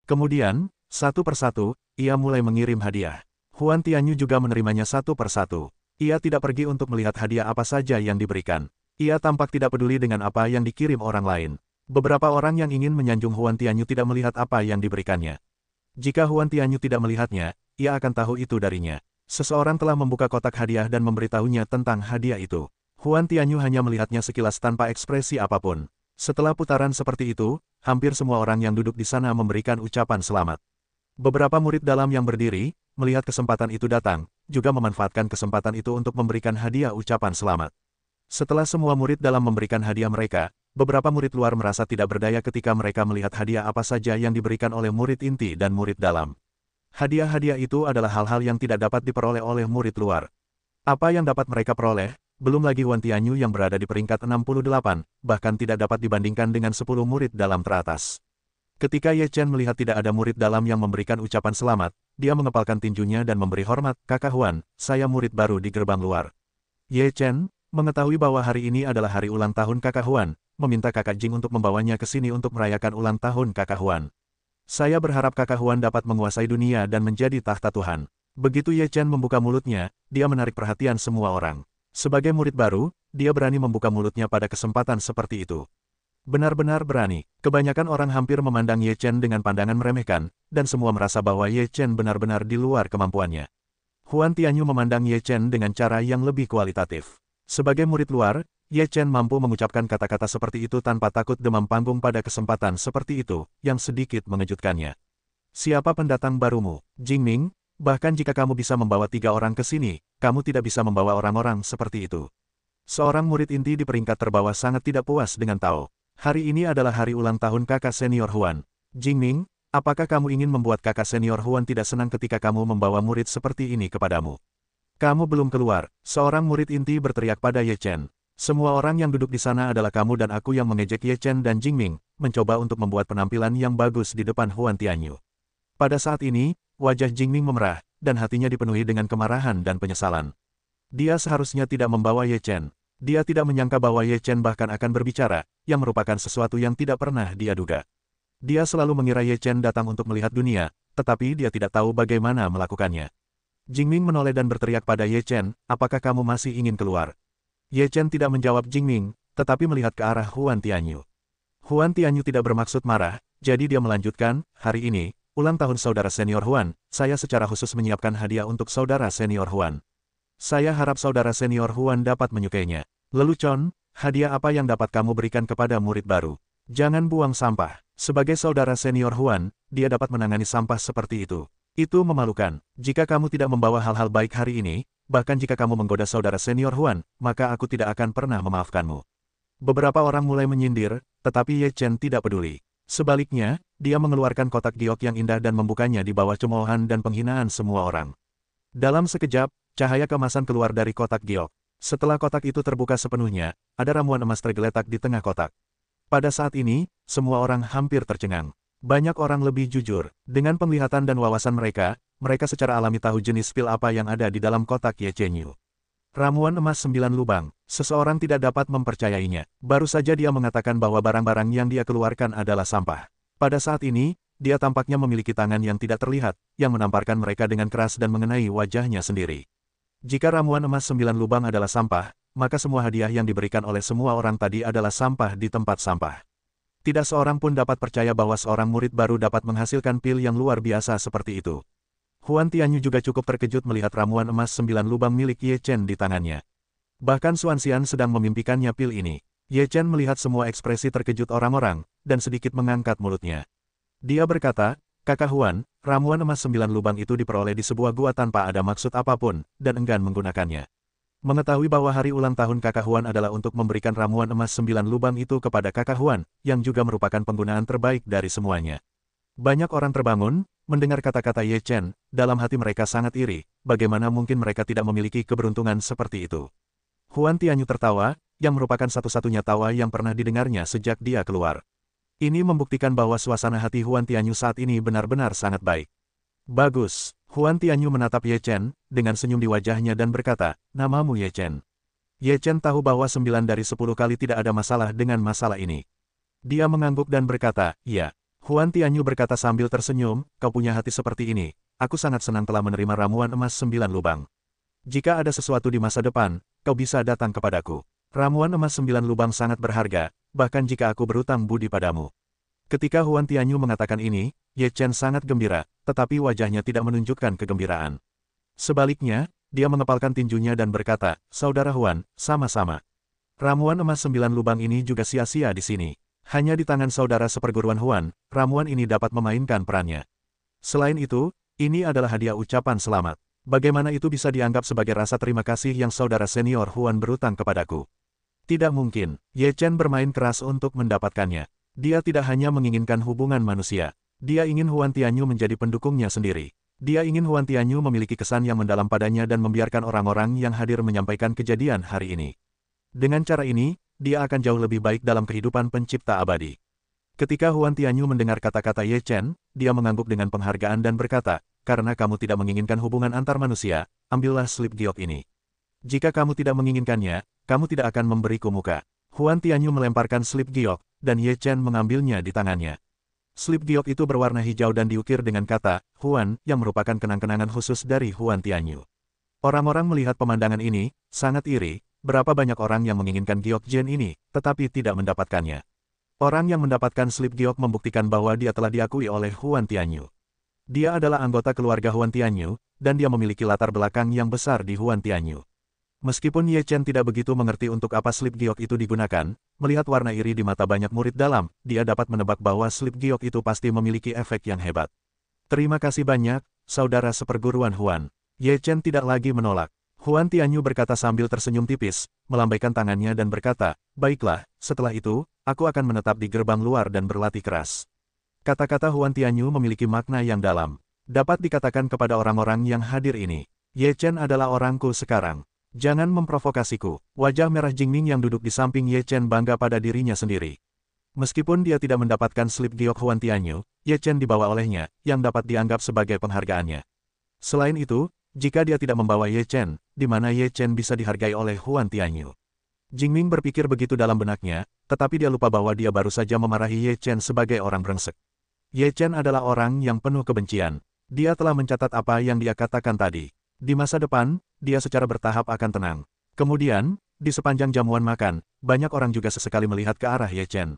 Kemudian, satu persatu, ia mulai mengirim hadiah. Huan Tianyu juga menerimanya satu persatu. Ia tidak pergi untuk melihat hadiah apa saja yang diberikan. Ia tampak tidak peduli dengan apa yang dikirim orang lain. Beberapa orang yang ingin menyanjung Huan Tianyu tidak melihat apa yang diberikannya. Jika Huan Tianyu tidak melihatnya, ia akan tahu itu darinya. Seseorang telah membuka kotak hadiah dan memberitahunya tentang hadiah itu. Huan Tianyu hanya melihatnya sekilas tanpa ekspresi apapun. Setelah putaran seperti itu, hampir semua orang yang duduk di sana memberikan ucapan selamat. Beberapa murid dalam yang berdiri, melihat kesempatan itu datang, juga memanfaatkan kesempatan itu untuk memberikan hadiah ucapan selamat. Setelah semua murid dalam memberikan hadiah mereka, beberapa murid luar merasa tidak berdaya ketika mereka melihat hadiah apa saja yang diberikan oleh murid inti dan murid dalam. Hadiah-hadiah itu adalah hal-hal yang tidak dapat diperoleh oleh murid luar. Apa yang dapat mereka peroleh, belum lagi Huan Tianyu yang berada di peringkat 68, bahkan tidak dapat dibandingkan dengan 10 murid dalam teratas. Ketika Ye Chen melihat tidak ada murid dalam yang memberikan ucapan selamat, dia mengepalkan tinjunya dan memberi hormat, "Kakak Huan, saya murid baru di gerbang luar." Ye Chen mengetahui bahwa hari ini adalah hari ulang tahun Kakak Huan, meminta Kakak Jing untuk membawanya ke sini untuk merayakan ulang tahun Kakak Huan. "Saya berharap Kakak Huan dapat menguasai dunia dan menjadi tahta Tuhan." Begitu Ye Chen membuka mulutnya, dia menarik perhatian semua orang. Sebagai murid baru, dia berani membuka mulutnya pada kesempatan seperti itu. Benar-benar berani. Kebanyakan orang hampir memandang Ye Chen dengan pandangan meremehkan, dan semua merasa bahwa Ye Chen benar-benar di luar kemampuannya. Huan Tianyu memandang Ye Chen dengan cara yang lebih kualitatif. Sebagai murid luar, Ye Chen mampu mengucapkan kata-kata seperti itu tanpa takut demam panggung pada kesempatan seperti itu, yang sedikit mengejutkannya. "Siapa pendatang barumu, Jingming? Bahkan jika kamu bisa membawa 3 orang ke sini, kamu tidak bisa membawa orang-orang seperti itu." Seorang murid inti di peringkat terbawah sangat tidak puas dengan Tao. "Hari ini adalah hari ulang tahun kakak senior Huan. Jingming, apakah kamu ingin membuat kakak senior Huan tidak senang ketika kamu membawa murid seperti ini kepadamu?" "Kamu belum keluar," seorang murid inti berteriak pada Ye Chen. "Semua orang yang duduk di sana adalah kamu dan aku yang mengejek Ye Chen dan Jingming, mencoba untuk membuat penampilan yang bagus di depan Huan Tianyu." Pada saat ini, wajah Jingming memerah, dan hatinya dipenuhi dengan kemarahan dan penyesalan. Dia seharusnya tidak membawa Ye Chen. Dia tidak menyangka bahwa Ye Chen bahkan akan berbicara, yang merupakan sesuatu yang tidak pernah dia duga. Dia selalu mengira Ye Chen datang untuk melihat dunia, tetapi dia tidak tahu bagaimana melakukannya. Jingming menoleh dan berteriak pada Ye Chen, "Apakah kamu masih ingin keluar?" Ye Chen tidak menjawab Jingming, tetapi melihat ke arah Huan Tianyu. Huan Tianyu tidak bermaksud marah, jadi dia melanjutkan, "Hari ini, ulang tahun saudara senior Huan, saya secara khusus menyiapkan hadiah untuk saudara senior Huan. Saya harap saudara senior Huan dapat menyukainya. Lelucon, hadiah apa yang dapat kamu berikan kepada murid baru? Jangan buang sampah." Sebagai saudara senior Huan, dia dapat menangani sampah seperti itu. "Itu memalukan. Jika kamu tidak membawa hal-hal baik hari ini, bahkan jika kamu menggoda saudara senior Huan, maka aku tidak akan pernah memaafkanmu." Beberapa orang mulai menyindir, tetapi Ye Chen tidak peduli. Sebaliknya, dia mengeluarkan kotak giok yang indah dan membukanya di bawah cemoohan dan penghinaan semua orang. Dalam sekejap, cahaya keemasan keluar dari kotak giok. Setelah kotak itu terbuka sepenuhnya, ada ramuan emas tergeletak di tengah kotak. Pada saat ini, semua orang hampir tercengang. Banyak orang lebih jujur. Dengan penglihatan dan wawasan mereka, mereka secara alami tahu jenis pil apa yang ada di dalam kotak Ye Chen. Ramuan emas 9 lubang. Seseorang tidak dapat mempercayainya. Baru saja dia mengatakan bahwa barang-barang yang dia keluarkan adalah sampah. Pada saat ini, dia tampaknya memiliki tangan yang tidak terlihat, yang menamparkan mereka dengan keras dan mengenai wajahnya sendiri. Jika ramuan emas 9 lubang adalah sampah, maka semua hadiah yang diberikan oleh semua orang tadi adalah sampah di tempat sampah. Tidak seorang pun dapat percaya bahwa seorang murid baru dapat menghasilkan pil yang luar biasa seperti itu. Huan Tianyu juga cukup terkejut melihat ramuan emas 9 lubang milik Ye Chen di tangannya. Bahkan Xuan Xian sedang memimpikannya pil ini. Ye Chen melihat semua ekspresi terkejut orang-orang, dan sedikit mengangkat mulutnya. Dia berkata, "Kakak Huan, ramuan emas 9 lubang itu diperoleh di sebuah gua tanpa ada maksud apapun, dan enggan menggunakannya." Mengetahui bahwa hari ulang tahun kakak Huan adalah untuk memberikan ramuan emas 9 lubang itu kepada kakak Huan, yang juga merupakan penggunaan terbaik dari semuanya. Banyak orang terbangun, mendengar kata-kata Ye Chen, dalam hati mereka sangat iri, bagaimana mungkin mereka tidak memiliki keberuntungan seperti itu. Huan Tianyu tertawa, yang merupakan satu-satunya tawa yang pernah didengarnya sejak dia keluar. Ini membuktikan bahwa suasana hati Huan Tianyu saat ini benar-benar sangat baik. "Bagus." Huan Tianyu menatap Ye Chen, dengan senyum di wajahnya dan berkata, "Namamu Ye Chen." Ye Chen tahu bahwa 9 dari 10 kali tidak ada masalah dengan masalah ini. Dia mengangguk dan berkata, "Iya." Huan Tianyu berkata sambil tersenyum, kau punya hati seperti ini, aku sangat senang telah menerima ramuan emas 9 lubang. Jika ada sesuatu di masa depan, kau bisa datang kepadaku. Ramuan emas 9 lubang sangat berharga, bahkan jika aku berutang budi padamu. Ketika Huan Tianyu mengatakan ini, Ye Chen sangat gembira, tetapi wajahnya tidak menunjukkan kegembiraan. Sebaliknya, dia mengepalkan tinjunya dan berkata, Saudara Huan, sama-sama. Ramuan emas 9 lubang ini juga sia-sia di sini. Hanya di tangan saudara seperguruan Huan, ramuan ini dapat memainkan perannya. Selain itu, ini adalah hadiah ucapan selamat. Bagaimana itu bisa dianggap sebagai rasa terima kasih yang saudara senior Huan berutang kepadaku? Tidak mungkin, Ye Chen bermain keras untuk mendapatkannya. Dia tidak hanya menginginkan hubungan manusia. Dia ingin Huan Tianyu menjadi pendukungnya sendiri. Dia ingin Huan Tianyu memiliki kesan yang mendalam padanya dan membiarkan orang-orang yang hadir menyampaikan kejadian hari ini. Dengan cara ini, dia akan jauh lebih baik dalam kehidupan pencipta abadi. Ketika Huan Tianyu mendengar kata-kata Ye Chen, dia mengangguk dengan penghargaan dan berkata, karena kamu tidak menginginkan hubungan antar manusia, ambillah slip giok ini. Jika kamu tidak menginginkannya, kamu tidak akan memberiku muka. Huan Tianyu melemparkan slip giok, dan Ye Chen mengambilnya di tangannya. Slip giok itu berwarna hijau dan diukir dengan kata, Huan, yang merupakan kenang-kenangan khusus dari Huan Tianyu. Orang-orang melihat pemandangan ini, sangat iri. Berapa banyak orang yang menginginkan giok Jen ini, tetapi tidak mendapatkannya. Orang yang mendapatkan slip giok membuktikan bahwa dia telah diakui oleh Huan Tianyu. Dia adalah anggota keluarga Huan Tianyu, dan dia memiliki latar belakang yang besar di Huan Tianyu. Meskipun Ye Chen tidak begitu mengerti untuk apa slip giok itu digunakan, melihat warna iri di mata banyak murid dalam, dia dapat menebak bahwa slip giok itu pasti memiliki efek yang hebat. Terima kasih banyak, saudara seperguruan Huan. Ye Chen tidak lagi menolak. Huan Tianyu berkata sambil tersenyum tipis, melambaikan tangannya dan berkata, baiklah, setelah itu, aku akan menetap di gerbang luar dan berlatih keras. Kata-kata Huan Tianyu memiliki makna yang dalam. Dapat dikatakan kepada orang-orang yang hadir ini, Ye Chen adalah orangku sekarang. Jangan memprovokasiku. Wajah merah Jingming yang duduk di samping Ye Chen bangga pada dirinya sendiri. Meskipun dia tidak mendapatkan slip giok Huan Tianyu, Ye Chen dibawa olehnya, yang dapat dianggap sebagai penghargaannya. Selain itu, jika dia tidak membawa Ye Chen, di mana Ye Chen bisa dihargai oleh Huan Tianyu? Jingming berpikir begitu dalam benaknya, tetapi dia lupa bahwa dia baru saja memarahi Ye Chen sebagai orang brengsek. Ye Chen adalah orang yang penuh kebencian. Dia telah mencatat apa yang dia katakan tadi. Di masa depan, dia secara bertahap akan tenang. Kemudian, di sepanjang jamuan makan, banyak orang juga sesekali melihat ke arah Ye Chen.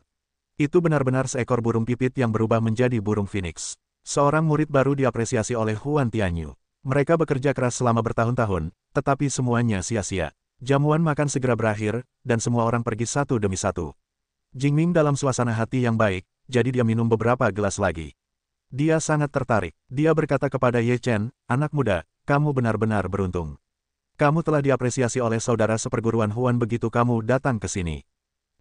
Itu benar-benar seekor burung pipit yang berubah menjadi burung phoenix. Seorang murid baru diapresiasi oleh Huan Tianyu. Mereka bekerja keras selama bertahun-tahun, tetapi semuanya sia-sia. Jamuan makan segera berakhir, dan semua orang pergi satu demi satu. Jingming dalam suasana hati yang baik, jadi dia minum beberapa gelas lagi. Dia sangat tertarik. Dia berkata kepada Ye Chen, anak muda, kamu benar-benar beruntung. Kamu telah diapresiasi oleh saudara seperguruan Huan begitu kamu datang ke sini.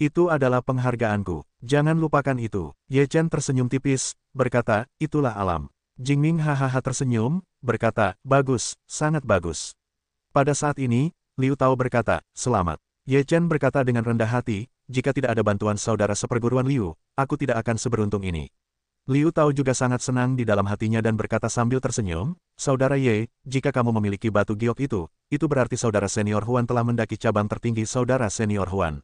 Itu adalah penghargaanku. Jangan lupakan itu. Ye Chen tersenyum tipis, berkata, itulah alam. Jingming hahaha tersenyum, berkata, bagus, sangat bagus. Pada saat ini, Liu Tao berkata, selamat. Ye Chen berkata dengan rendah hati, jika tidak ada bantuan saudara seperguruan Liu, aku tidak akan seberuntung ini. Liu Tao juga sangat senang di dalam hatinya dan berkata sambil tersenyum, saudara Ye, jika kamu memiliki batu giok itu berarti saudara senior Huan telah mendaki cabang tertinggi saudara senior Huan.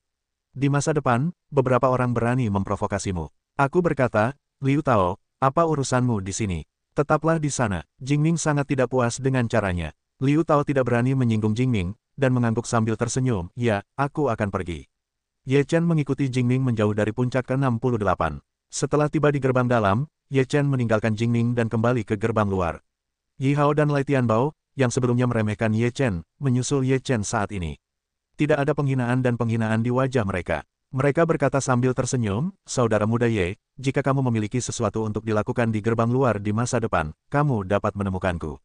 Di masa depan, beberapa orang berani memprovokasimu. Aku berkata, Liu Tao, apa urusanmu di sini? Tetaplah di sana. Jingming sangat tidak puas dengan caranya. Liu Tao tidak berani menyinggung Jingming, dan mengangguk sambil tersenyum, ya, aku akan pergi. Ye Chen mengikuti Jingming menjauh dari puncak ke-68. Setelah tiba di gerbang dalam, Ye Chen meninggalkan Jingming dan kembali ke gerbang luar. Yi Hao dan Lai Tianbao, yang sebelumnya meremehkan Ye Chen, menyusul Ye Chen saat ini. Tidak ada penghinaan dan penghinaan di wajah mereka. Mereka berkata sambil tersenyum, saudara muda Ye, jika kamu memiliki sesuatu untuk dilakukan di gerbang luar di masa depan, kamu dapat menemukanku.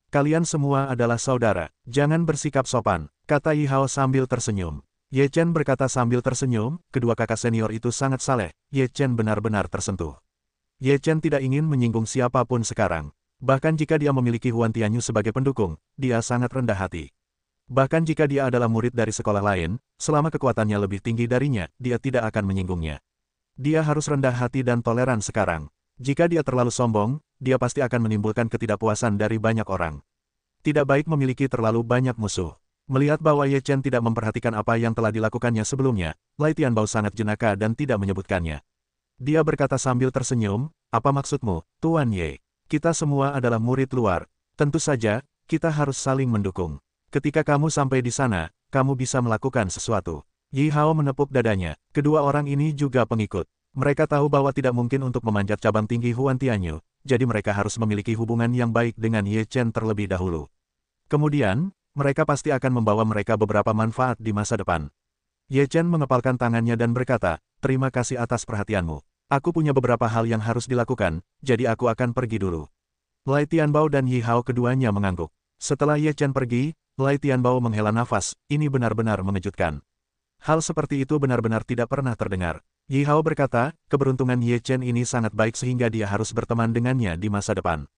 Kalian semua adalah saudara, jangan bersikap sopan, kata Yi Hao sambil tersenyum. Ye Chen berkata sambil tersenyum, kedua kakak senior itu sangat saleh, Ye Chen benar-benar tersentuh. Ye Chen tidak ingin menyinggung siapapun sekarang. Bahkan jika dia memiliki Huan Tianyu sebagai pendukung, dia sangat rendah hati. Bahkan jika dia adalah murid dari sekolah lain, selama kekuatannya lebih tinggi darinya, dia tidak akan menyinggungnya. Dia harus rendah hati dan toleran sekarang. Jika dia terlalu sombong, dia pasti akan menimbulkan ketidakpuasan dari banyak orang. Tidak baik memiliki terlalu banyak musuh. Melihat bahwa Ye Chen tidak memperhatikan apa yang telah dilakukannya sebelumnya, Lai Tianbao sangat jenaka dan tidak menyebutkannya. Dia berkata sambil tersenyum, Apa maksudmu, Tuan Ye? Kita semua adalah murid luar. Tentu saja, kita harus saling mendukung. Ketika kamu sampai di sana, kamu bisa melakukan sesuatu. Yi Hao menepuk dadanya. Kedua orang ini juga pengikut. Mereka tahu bahwa tidak mungkin untuk memanjat cabang tinggi Huan Tianyu, jadi mereka harus memiliki hubungan yang baik dengan Ye Chen terlebih dahulu. Kemudian, mereka pasti akan membawa mereka beberapa manfaat di masa depan. Ye Chen mengepalkan tangannya dan berkata, terima kasih atas perhatianmu. Aku punya beberapa hal yang harus dilakukan, jadi aku akan pergi dulu. Lai Tianbao dan Yi Hao keduanya mengangguk. Setelah Ye Chen pergi, Lai Tianbao menghela nafas, ini benar-benar mengejutkan. Hal seperti itu benar-benar tidak pernah terdengar. Yi Hao berkata, keberuntungan Ye Chen ini sangat baik sehingga dia harus berteman dengannya di masa depan.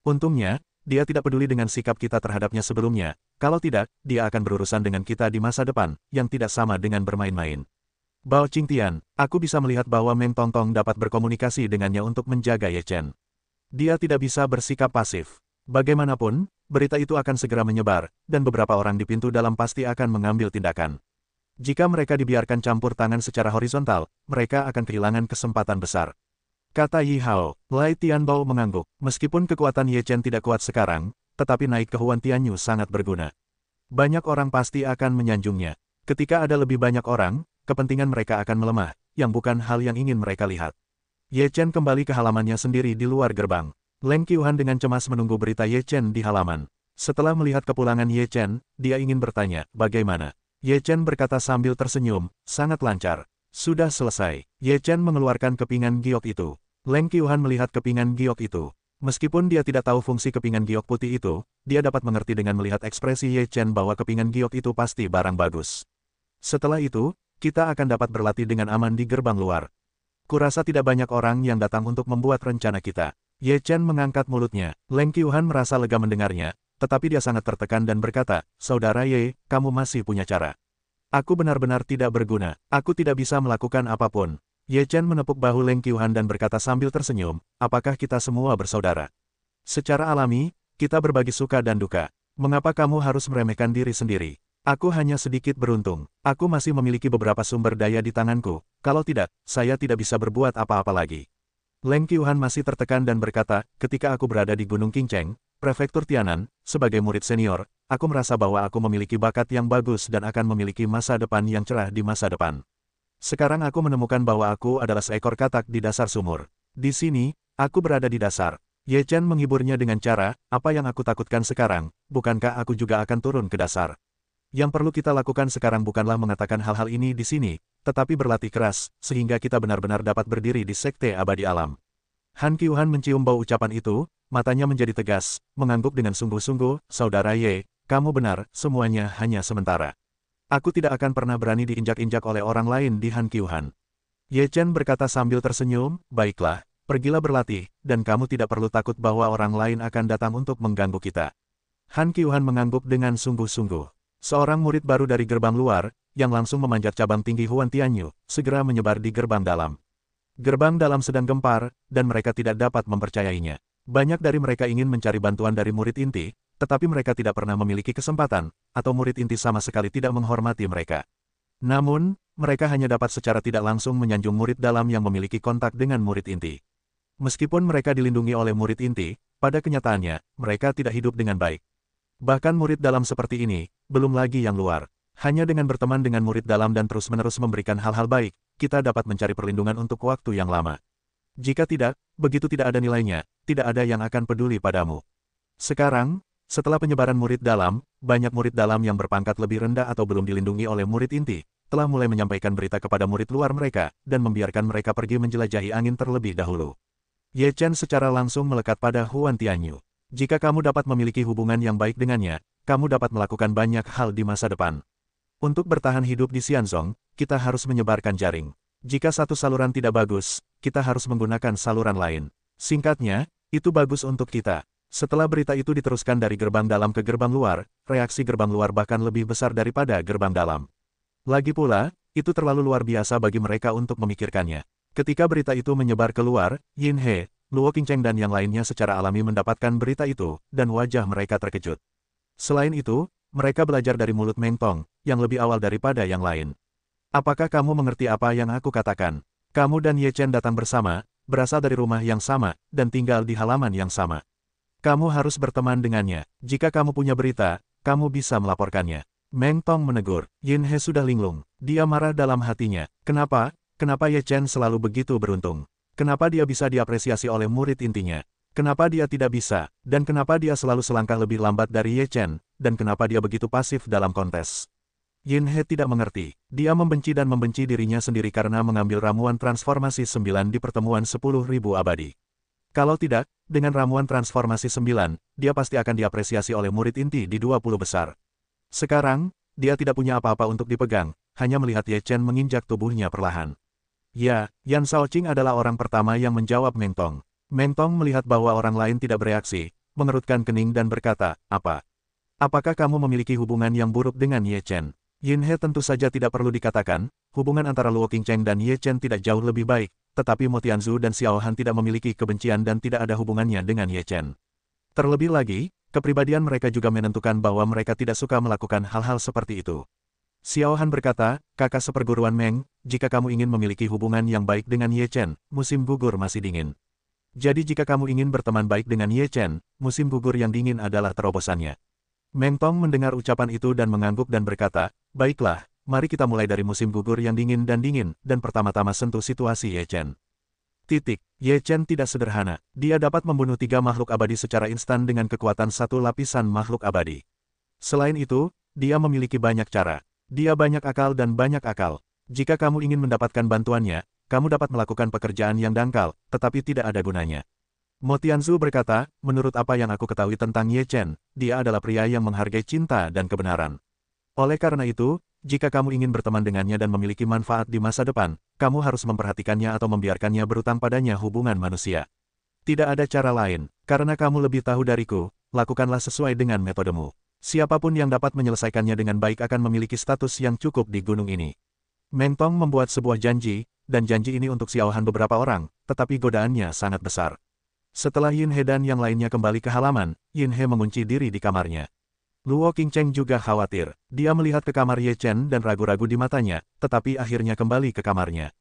Untungnya, dia tidak peduli dengan sikap kita terhadapnya sebelumnya, kalau tidak, dia akan berurusan dengan kita di masa depan, yang tidak sama dengan bermain-main. Bao Qingtian, aku bisa melihat bahwa Meng Tongtong dapat berkomunikasi dengannya untuk menjaga Ye Chen. Dia tidak bisa bersikap pasif. Bagaimanapun, berita itu akan segera menyebar, dan beberapa orang di pintu dalam pasti akan mengambil tindakan. Jika mereka dibiarkan campur tangan secara horizontal, mereka akan kehilangan kesempatan besar. Kata Yi Hao. Lai Tianbao mengangguk. Meskipun kekuatan Ye Chen tidak kuat sekarang, tetapi naik ke Huan Tianyu sangat berguna. Banyak orang pasti akan menyanjungnya. Ketika ada lebih banyak orang, kepentingan mereka akan melemah, yang bukan hal yang ingin mereka lihat. Ye Chen kembali ke halamannya sendiri di luar gerbang. Leng Qiuhan dengan cemas menunggu berita Ye Chen di halaman. Setelah melihat kepulangan Ye Chen, dia ingin bertanya, bagaimana? Ye Chen berkata sambil tersenyum, sangat lancar. Sudah selesai. Ye Chen mengeluarkan kepingan giok itu. Leng Qiuhan melihat kepingan giok itu. Meskipun dia tidak tahu fungsi kepingan giok putih itu, dia dapat mengerti dengan melihat ekspresi Ye Chen bahwa kepingan giok itu pasti barang bagus. Setelah itu, kita akan dapat berlatih dengan aman di gerbang luar. Kurasa tidak banyak orang yang datang untuk membuat rencana kita. Ye Chen mengangkat mulutnya. Leng Qiuhan merasa lega mendengarnya, tetapi dia sangat tertekan dan berkata, Saudara Ye, kamu masih punya cara. Aku benar-benar tidak berguna. Aku tidak bisa melakukan apapun. Ye Chen menepuk bahu Leng Qiuhan dan berkata sambil tersenyum, apakah kita semua bersaudara? Secara alami, kita berbagi suka dan duka. Mengapa kamu harus meremehkan diri sendiri? Aku hanya sedikit beruntung. Aku masih memiliki beberapa sumber daya di tanganku. Kalau tidak, saya tidak bisa berbuat apa-apa lagi. Leng Qiuhan masih tertekan dan berkata, ketika aku berada di Gunung Qingcheng, Prefektur Tianan, sebagai murid senior, aku merasa bahwa aku memiliki bakat yang bagus dan akan memiliki masa depan yang cerah di masa depan. Sekarang aku menemukan bahwa aku adalah seekor katak di dasar sumur. Di sini, aku berada di dasar. Ye Chen menghiburnya dengan cara, apa yang aku takutkan sekarang, bukankah aku juga akan turun ke dasar? Yang perlu kita lakukan sekarang bukanlah mengatakan hal-hal ini di sini, tetapi berlatih keras, sehingga kita benar-benar dapat berdiri di Sekte Abadi Alam. Han Qiuhan mencium bau ucapan itu, matanya menjadi tegas, mengangguk dengan sungguh-sungguh, Saudara Ye, kamu benar, semuanya hanya sementara. Aku tidak akan pernah berani diinjak-injak oleh orang lain di Han Qiuhan. Ye Chen berkata sambil tersenyum, baiklah, pergilah berlatih, dan kamu tidak perlu takut bahwa orang lain akan datang untuk mengganggu kita. Han Qiuhan mengangguk dengan sungguh-sungguh. Seorang murid baru dari gerbang luar, yang langsung memanjat cabang tinggi Huan Tianyu, segera menyebar di gerbang dalam. Gerbang dalam sedang gempar, dan mereka tidak dapat mempercayainya. Banyak dari mereka ingin mencari bantuan dari murid inti, tetapi mereka tidak pernah memiliki kesempatan, atau murid inti sama sekali tidak menghormati mereka. Namun, mereka hanya dapat secara tidak langsung menyanjung murid dalam yang memiliki kontak dengan murid inti. Meskipun mereka dilindungi oleh murid inti, pada kenyataannya, mereka tidak hidup dengan baik. Bahkan murid dalam seperti ini, belum lagi yang luar. Hanya dengan berteman dengan murid dalam dan terus-menerus memberikan hal-hal baik, kita dapat mencari perlindungan untuk waktu yang lama. Jika tidak, begitu tidak ada nilainya, tidak ada yang akan peduli padamu. Sekarang, setelah penyebaran murid dalam, banyak murid dalam yang berpangkat lebih rendah atau belum dilindungi oleh murid inti, telah mulai menyampaikan berita kepada murid luar mereka, dan membiarkan mereka pergi menjelajahi angin terlebih dahulu. Ye Chen secara langsung melekat pada Huan Tianyu. Jika kamu dapat memiliki hubungan yang baik dengannya, kamu dapat melakukan banyak hal di masa depan. Untuk bertahan hidup di Xianzong, kita harus menyebarkan jaring. Jika satu saluran tidak bagus, kita harus menggunakan saluran lain. Singkatnya, itu bagus untuk kita. Setelah berita itu diteruskan dari gerbang dalam ke gerbang luar, reaksi gerbang luar bahkan lebih besar daripada gerbang dalam. Lagi pula, itu terlalu luar biasa bagi mereka untuk memikirkannya. Ketika berita itu menyebar keluar, Yin He, Luo Qingcheng dan yang lainnya secara alami mendapatkan berita itu, dan wajah mereka terkejut. Selain itu, mereka belajar dari mulut Meng Tong, yang lebih awal daripada yang lain. Apakah kamu mengerti apa yang aku katakan? Kamu dan Ye Chen datang bersama, berasal dari rumah yang sama, dan tinggal di halaman yang sama. Kamu harus berteman dengannya. Jika kamu punya berita, kamu bisa melaporkannya. Meng Tong menegur. Yin He sudah linglung. Dia marah dalam hatinya. Kenapa? Kenapa Ye Chen selalu begitu beruntung? Kenapa dia bisa diapresiasi oleh murid intinya? Kenapa dia tidak bisa? Dan kenapa dia selalu selangkah lebih lambat dari Ye Chen? Dan kenapa dia begitu pasif dalam kontes? Yin He tidak mengerti. Dia membenci dan membenci dirinya sendiri karena mengambil ramuan transformasi 9 di pertemuan 10.000 abadi. Kalau tidak, dengan ramuan transformasi 9, dia pasti akan diapresiasi oleh murid inti di 20 besar. Sekarang, dia tidak punya apa-apa untuk dipegang, hanya melihat Ye Chen menginjak tubuhnya perlahan. Ya, Yan Shaoqing adalah orang pertama yang menjawab Meng Tong. Meng Tong melihat bahwa orang lain tidak bereaksi, mengerutkan kening dan berkata, apa? Apakah kamu memiliki hubungan yang buruk dengan Ye Chen? Yin He tentu saja tidak perlu dikatakan, hubungan antara Luo Qingcheng dan Ye Chen tidak jauh lebih baik, tetapi Mo Tianzu dan Xiao Han tidak memiliki kebencian dan tidak ada hubungannya dengan Ye Chen. Terlebih lagi, kepribadian mereka juga menentukan bahwa mereka tidak suka melakukan hal-hal seperti itu. Xiao Han berkata, kakak seperguruan Meng, jika kamu ingin memiliki hubungan yang baik dengan Ye Chen, musim gugur masih dingin. Jadi jika kamu ingin berteman baik dengan Ye Chen, musim gugur yang dingin adalah terobosannya. Meng Tong mendengar ucapan itu dan mengangguk dan berkata, baiklah, mari kita mulai dari musim gugur yang dingin, dan pertama-tama sentuh situasi Ye Chen. Ye Chen tidak sederhana. Dia dapat membunuh 3 makhluk abadi secara instan dengan kekuatan 1 lapisan makhluk abadi. Selain itu, dia memiliki banyak cara. Dia banyak akal dan banyak akal. Jika kamu ingin mendapatkan bantuannya, kamu dapat melakukan pekerjaan yang dangkal, tetapi tidak ada gunanya. Mo Tianzu berkata, menurut apa yang aku ketahui tentang Ye Chen, dia adalah pria yang menghargai cinta dan kebenaran. Oleh karena itu, jika kamu ingin berteman dengannya dan memiliki manfaat di masa depan, kamu harus memperhatikannya atau membiarkannya berutang padanya hubungan manusia. Tidak ada cara lain, karena kamu lebih tahu dariku, lakukanlah sesuai dengan metodemu. Siapapun yang dapat menyelesaikannya dengan baik akan memiliki status yang cukup di gunung ini. Meng Tong membuat sebuah janji, dan janji ini untuk Xiao Han beberapa orang, tetapi godaannya sangat besar. Setelah Yin He dan yang lainnya kembali ke halaman, Yin He mengunci diri di kamarnya. Luo Qingcheng juga khawatir. Dia melihat ke kamar Ye Chen dan ragu-ragu di matanya, tetapi akhirnya kembali ke kamarnya.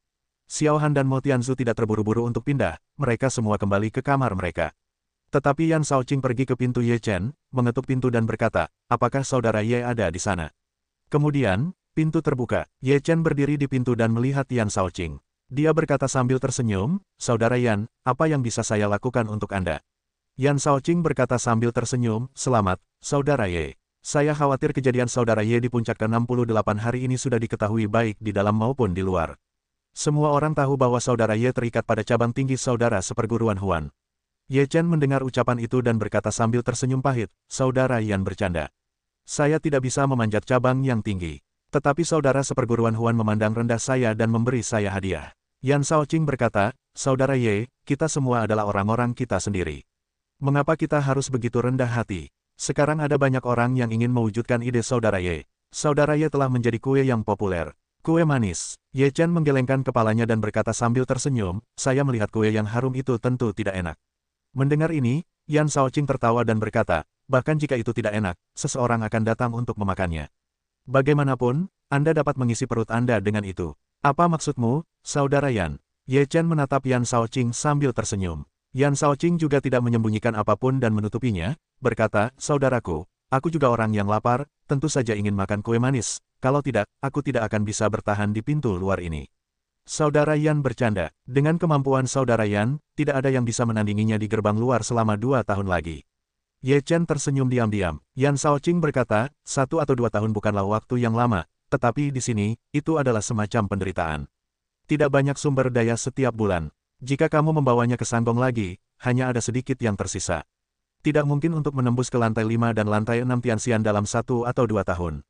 Xiao Han dan Mo Tianzu tidak terburu-buru untuk pindah, mereka semua kembali ke kamar mereka. Tetapi Yan Shaoqing pergi ke pintu Ye Chen, mengetuk pintu dan berkata, apakah saudara Ye ada di sana? Kemudian, pintu terbuka. Ye Chen berdiri di pintu dan melihat Yan Shaoqing. Dia berkata sambil tersenyum, saudara Yan, apa yang bisa saya lakukan untuk Anda? Yan Shaoqing berkata sambil tersenyum, selamat, saudara Ye. Saya khawatir kejadian saudara Ye di puncak ke-68 hari ini sudah diketahui baik di dalam maupun di luar. Semua orang tahu bahwa saudara Ye terikat pada cabang tinggi saudara seperguruan Huan. Ye Chen mendengar ucapan itu dan berkata sambil tersenyum pahit, saudara Yan bercanda. Saya tidak bisa memanjat cabang yang tinggi. Tetapi saudara seperguruan Huan memandang rendah saya dan memberi saya hadiah. Yan Shaoqing berkata, saudara Ye, kita semua adalah orang-orang kita sendiri. Mengapa kita harus begitu rendah hati? Sekarang ada banyak orang yang ingin mewujudkan ide saudara Ye. Saudara Ye telah menjadi kue yang populer. Kue manis. Ye Chen menggelengkan kepalanya dan berkata sambil tersenyum, saya melihat kue yang harum itu tentu tidak enak. Mendengar ini, Yan Shaoqing tertawa dan berkata, bahkan jika itu tidak enak, seseorang akan datang untuk memakannya. Bagaimanapun, Anda dapat mengisi perut Anda dengan itu. Apa maksudmu, saudara Yan? Ye Chen menatap Yan Shaoqing sambil tersenyum. Yan Shaoqing juga tidak menyembunyikan apapun dan menutupinya, berkata, saudaraku, aku juga orang yang lapar, tentu saja ingin makan kue manis, kalau tidak, aku tidak akan bisa bertahan di pintu luar ini. Saudara Yan bercanda, dengan kemampuan saudara Yan, tidak ada yang bisa menandinginya di gerbang luar selama 2 tahun lagi. Ye Chen tersenyum diam-diam. Yan Shaoqing berkata, 1 atau 2 tahun bukanlah waktu yang lama, tetapi di sini, itu adalah semacam penderitaan. Tidak banyak sumber daya setiap bulan. Jika kamu membawanya ke Sanggong lagi, hanya ada sedikit yang tersisa. Tidak mungkin untuk menembus ke lantai 5 dan lantai 6 Tianxian dalam 1 atau 2 tahun.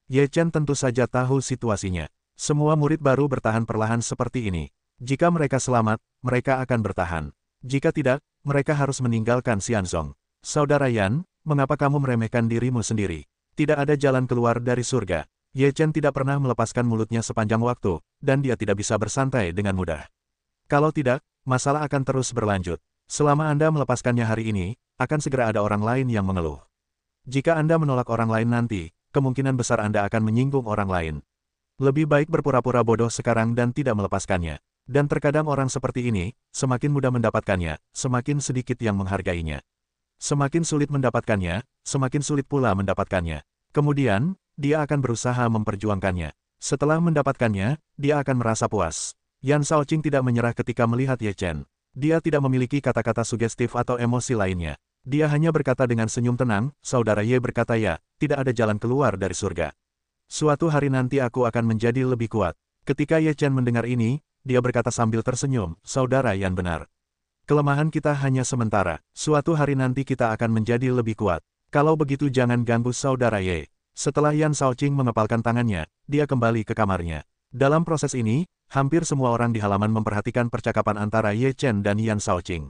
Ye Chen tentu saja tahu situasinya. Semua murid baru bertahan perlahan seperti ini. Jika mereka selamat, mereka akan bertahan. Jika tidak, mereka harus meninggalkan Xianzong. Saudara Yan, mengapa kamu meremehkan dirimu sendiri? Tidak ada jalan keluar dari surga. Ye Chen tidak pernah melepaskan mulutnya sepanjang waktu, dan dia tidak bisa bersantai dengan mudah. Kalau tidak, masalah akan terus berlanjut. Selama Anda melepaskannya hari ini, akan segera ada orang lain yang mengeluh. Jika Anda menolak orang lain nanti, kemungkinan besar Anda akan menyinggung orang lain. Lebih baik berpura-pura bodoh sekarang dan tidak melepaskannya. Dan terkadang orang seperti ini, semakin mudah mendapatkannya, semakin sedikit yang menghargainya. Semakin sulit mendapatkannya, semakin sulit pula mendapatkannya. Kemudian, dia akan berusaha memperjuangkannya. Setelah mendapatkannya, dia akan merasa puas. Yan Shaoqing tidak menyerah ketika melihat Ye Chen. Dia tidak memiliki kata-kata sugestif atau emosi lainnya. Dia hanya berkata dengan senyum tenang, saudara Ye berkata ya, tidak ada jalan keluar dari surga. Suatu hari nanti aku akan menjadi lebih kuat. Ketika Ye Chen mendengar ini, dia berkata sambil tersenyum, saudara Yan benar. Kelemahan kita hanya sementara, suatu hari nanti kita akan menjadi lebih kuat. Kalau begitu jangan ganggu saudara Ye. Setelah Yan Shaoqing mengepalkan tangannya, dia kembali ke kamarnya. Dalam proses ini, hampir semua orang di halaman memperhatikan percakapan antara Ye Chen dan Yan Shaoqing.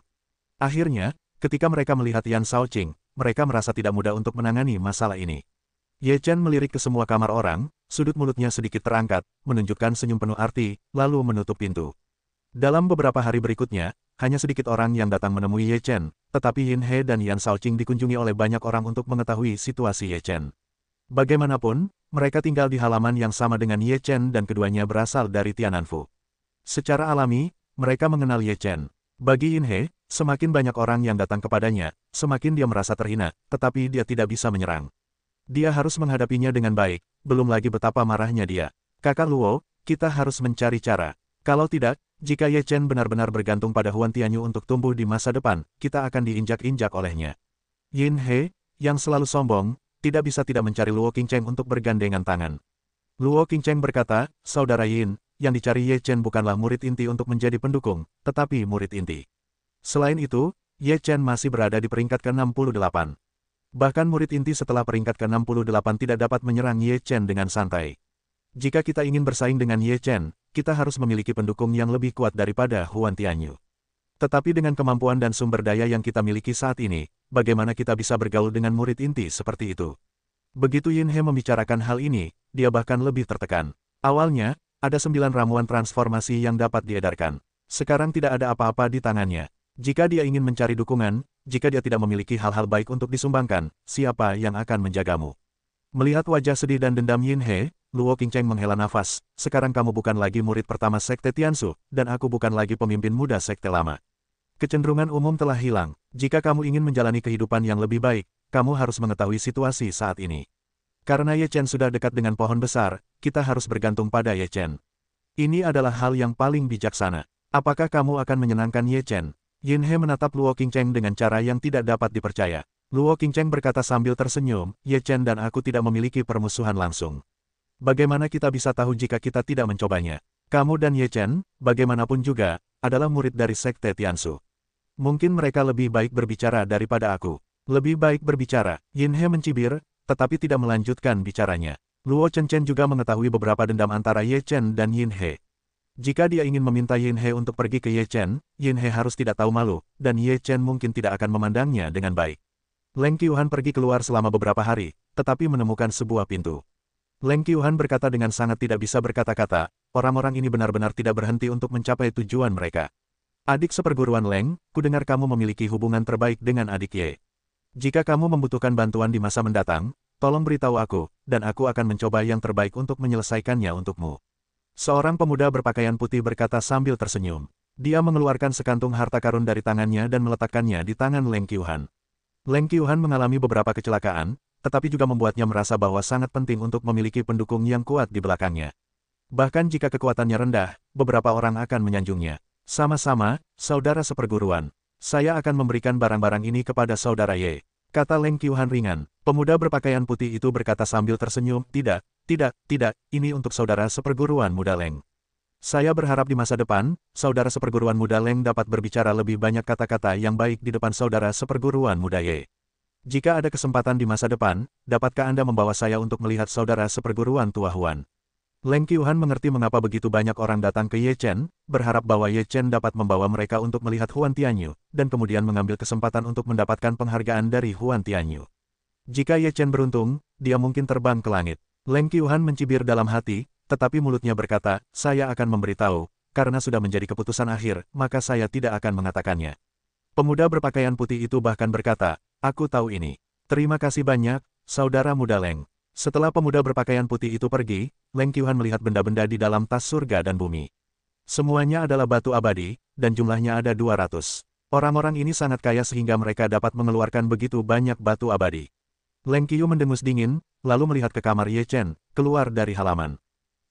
Akhirnya, ketika mereka melihat Yan Shaoqing, mereka merasa tidak mudah untuk menangani masalah ini. Ye Chen melirik ke semua kamar orang, sudut mulutnya sedikit terangkat, menunjukkan senyum penuh arti, lalu menutup pintu. Dalam beberapa hari berikutnya, hanya sedikit orang yang datang menemui Ye Chen, tetapi Yin He dan Yan Shaoqing dikunjungi oleh banyak orang untuk mengetahui situasi Ye Chen. Bagaimanapun, mereka tinggal di halaman yang sama dengan Ye Chen dan keduanya berasal dari Tiananfu. Secara alami, mereka mengenal Ye Chen. Bagi Yin He, semakin banyak orang yang datang kepadanya, semakin dia merasa terhina, tetapi dia tidak bisa menyerang. Dia harus menghadapinya dengan baik, belum lagi betapa marahnya dia. Kakak Luo, kita harus mencari cara. Kalau tidak, jika Ye Chen benar-benar bergantung pada Huan Tianyu untuk tumbuh di masa depan, kita akan diinjak-injak olehnya. Yin He, yang selalu sombong, tidak bisa tidak mencari Luo Qingcheng untuk bergandengan tangan. Luo Qingcheng berkata, saudara Yin, yang dicari Ye Chen bukanlah murid inti untuk menjadi pendukung, tetapi murid inti. Selain itu, Ye Chen masih berada di peringkat ke-68. Bahkan murid inti setelah peringkat ke-68 tidak dapat menyerang Ye Chen dengan santai. Jika kita ingin bersaing dengan Ye Chen, kita harus memiliki pendukung yang lebih kuat daripada Huan Tianyu. Tetapi dengan kemampuan dan sumber daya yang kita miliki saat ini, bagaimana kita bisa bergaul dengan murid inti seperti itu? Begitu Yin He membicarakan hal ini, dia bahkan lebih tertekan. Awalnya, ada 9 ramuan transformasi yang dapat diedarkan. Sekarang tidak ada apa-apa di tangannya. Jika dia ingin mencari dukungan, jika dia tidak memiliki hal-hal baik untuk disumbangkan, siapa yang akan menjagamu? Melihat wajah sedih dan dendam Yin He, Luo Qingcheng menghela nafas, sekarang kamu bukan lagi murid pertama Sekte Tiansu, dan aku bukan lagi pemimpin muda Sekte Lama. Kecenderungan umum telah hilang. Jika kamu ingin menjalani kehidupan yang lebih baik, kamu harus mengetahui situasi saat ini. Karena Ye Chen sudah dekat dengan pohon besar, kita harus bergantung pada Ye Chen. Ini adalah hal yang paling bijaksana. Apakah kamu akan menyenangkan Ye Chen? Yin He menatap Luo Qingcheng dengan cara yang tidak dapat dipercaya. Luo Qingcheng berkata sambil tersenyum, Ye Chen dan aku tidak memiliki permusuhan langsung. Bagaimana kita bisa tahu jika kita tidak mencobanya? Kamu dan Ye Chen, bagaimanapun juga, adalah murid dari Sekte Tiansu. Mungkin mereka lebih baik berbicara daripada aku. Lebih baik berbicara, Yin He mencibir, tetapi tidak melanjutkan bicaranya. Luo Chenchen juga mengetahui beberapa dendam antara Ye Chen dan Yin He. Jika dia ingin meminta Yin He untuk pergi ke Ye Chen, Yin He harus tidak tahu malu, dan Ye Chen mungkin tidak akan memandangnya dengan baik. Leng Qiuhan pergi keluar selama beberapa hari, tetapi menemukan sebuah pintu. Leng Qiuhan berkata dengan sangat tidak bisa berkata-kata, orang-orang ini benar-benar tidak berhenti untuk mencapai tujuan mereka. Adik seperguruan Leng, kudengar kamu memiliki hubungan terbaik dengan adik Ye. Jika kamu membutuhkan bantuan di masa mendatang, tolong beritahu aku, dan aku akan mencoba yang terbaik untuk menyelesaikannya untukmu. Seorang pemuda berpakaian putih berkata sambil tersenyum. Dia mengeluarkan sekantung harta karun dari tangannya dan meletakkannya di tangan Leng Qiuhan. Leng Qiuhan mengalami beberapa kecelakaan, tetapi juga membuatnya merasa bahwa sangat penting untuk memiliki pendukung yang kuat di belakangnya. Bahkan jika kekuatannya rendah, beberapa orang akan menyanjungnya. Sama-sama, saudara seperguruan. Saya akan memberikan barang-barang ini kepada saudara Ye. Kata Leng Qiuhan ringan. Pemuda berpakaian putih itu berkata sambil tersenyum, tidak, ini untuk saudara seperguruan muda Leng. Saya berharap di masa depan, saudara seperguruan muda Leng dapat berbicara lebih banyak kata-kata yang baik di depan saudara seperguruan muda Ye. Jika ada kesempatan di masa depan, dapatkah Anda membawa saya untuk melihat saudara seperguruan tua Huan? Leng Qiuhan mengerti mengapa begitu banyak orang datang ke Ye Chen, berharap bahwa Ye Chen dapat membawa mereka untuk melihat Huan Tianyu, dan kemudian mengambil kesempatan untuk mendapatkan penghargaan dari Huan Tianyu. Jika Ye Chen beruntung, dia mungkin terbang ke langit. Leng Qiuhan mencibir dalam hati, tetapi mulutnya berkata, saya akan memberitahu, karena sudah menjadi keputusan akhir, maka saya tidak akan mengatakannya. Pemuda berpakaian putih itu bahkan berkata, aku tahu ini. Terima kasih banyak, saudara muda Leng. Setelah pemuda berpakaian putih itu pergi, Leng Qiuhan melihat benda-benda di dalam tas surga dan bumi. Semuanya adalah batu abadi, dan jumlahnya ada 200. Orang-orang ini sangat kaya sehingga mereka dapat mengeluarkan begitu banyak batu abadi. Leng Qiu mendengus dingin, lalu melihat ke kamar Ye Chen, keluar dari halaman.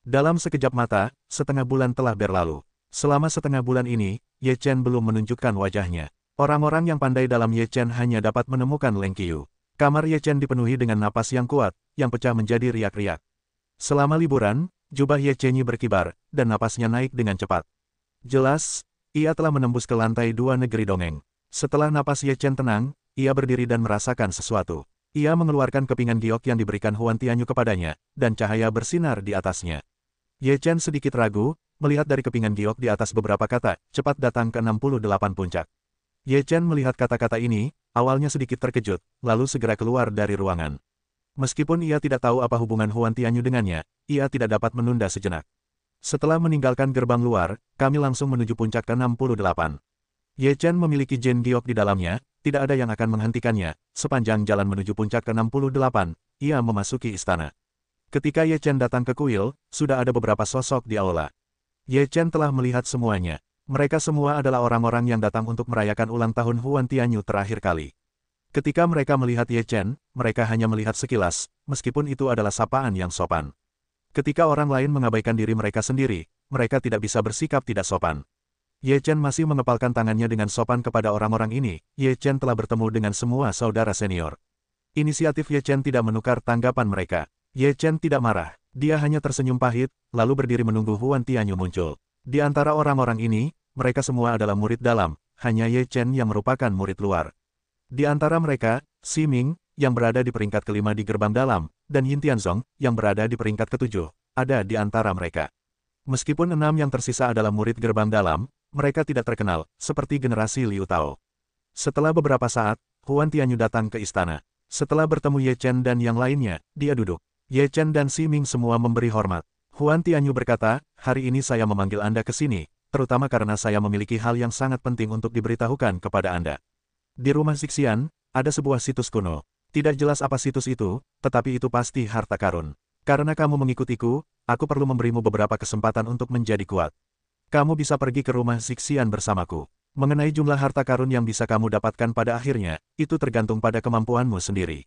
Dalam sekejap mata, setengah bulan telah berlalu. Selama setengah bulan ini, Ye Chen belum menunjukkan wajahnya. Orang-orang yang pandai dalam Ye Chen hanya dapat menemukan Leng Qiu. Kamar Ye Chen dipenuhi dengan napas yang kuat, yang pecah menjadi riak-riak. Selama liburan, jubah Ye Chen berkibar, dan napasnya naik dengan cepat. Jelas, ia telah menembus ke lantai 2 negeri dongeng. Setelah napas Ye Chen tenang, ia berdiri dan merasakan sesuatu. Ia mengeluarkan kepingan giok yang diberikan Huan Tianyu kepadanya, dan cahaya bersinar di atasnya. Ye Chen sedikit ragu, melihat dari kepingan giok di atas beberapa kata, cepat datang ke 68 puncak. Ye Chen melihat kata-kata ini, awalnya sedikit terkejut, lalu segera keluar dari ruangan. Meskipun ia tidak tahu apa hubungan Huan Tianyu dengannya, ia tidak dapat menunda sejenak. Setelah meninggalkan gerbang luar, kami langsung menuju puncak ke-68. Ye Chen memiliki Jin Giok di dalamnya, tidak ada yang akan menghentikannya. Sepanjang jalan menuju puncak ke-68, ia memasuki istana. Ketika Ye Chen datang ke kuil, sudah ada beberapa sosok di aula. Ye Chen telah melihat semuanya. Mereka semua adalah orang-orang yang datang untuk merayakan ulang tahun Huan Tianyu terakhir kali. Ketika mereka melihat Ye Chen, mereka hanya melihat sekilas, meskipun itu adalah sapaan yang sopan. Ketika orang lain mengabaikan diri mereka sendiri, mereka tidak bisa bersikap tidak sopan. Ye Chen masih mengepalkan tangannya dengan sopan kepada orang-orang ini. Ye Chen telah bertemu dengan semua saudara senior. Inisiatif Ye Chen tidak menukar tanggapan mereka. Ye Chen tidak marah. Dia hanya tersenyum pahit, lalu berdiri menunggu Huan Tianyu muncul. Di antara orang-orang ini, mereka semua adalah murid dalam, hanya Ye Chen yang merupakan murid luar. Di antara mereka, Xi Ming, yang berada di peringkat kelima di gerbang dalam, dan Yin Tianzong, yang berada di peringkat ketujuh, ada di antara mereka. Meskipun 6 yang tersisa adalah murid gerbang dalam, mereka tidak terkenal, seperti generasi Liu Tao. Setelah beberapa saat, Huan Tianyu datang ke istana. Setelah bertemu Ye Chen dan yang lainnya, dia duduk. Ye Chen dan Xi Ming semua memberi hormat. Huan Tianyu berkata, hari ini saya memanggil Anda ke sini, terutama karena saya memiliki hal yang sangat penting untuk diberitahukan kepada Anda. Di rumah Zixian, ada sebuah situs kuno. Tidak jelas apa situs itu, tetapi itu pasti harta karun. Karena kamu mengikutiku, aku perlu memberimu beberapa kesempatan untuk menjadi kuat. Kamu bisa pergi ke rumah Zixian bersamaku. Mengenai jumlah harta karun yang bisa kamu dapatkan pada akhirnya, itu tergantung pada kemampuanmu sendiri.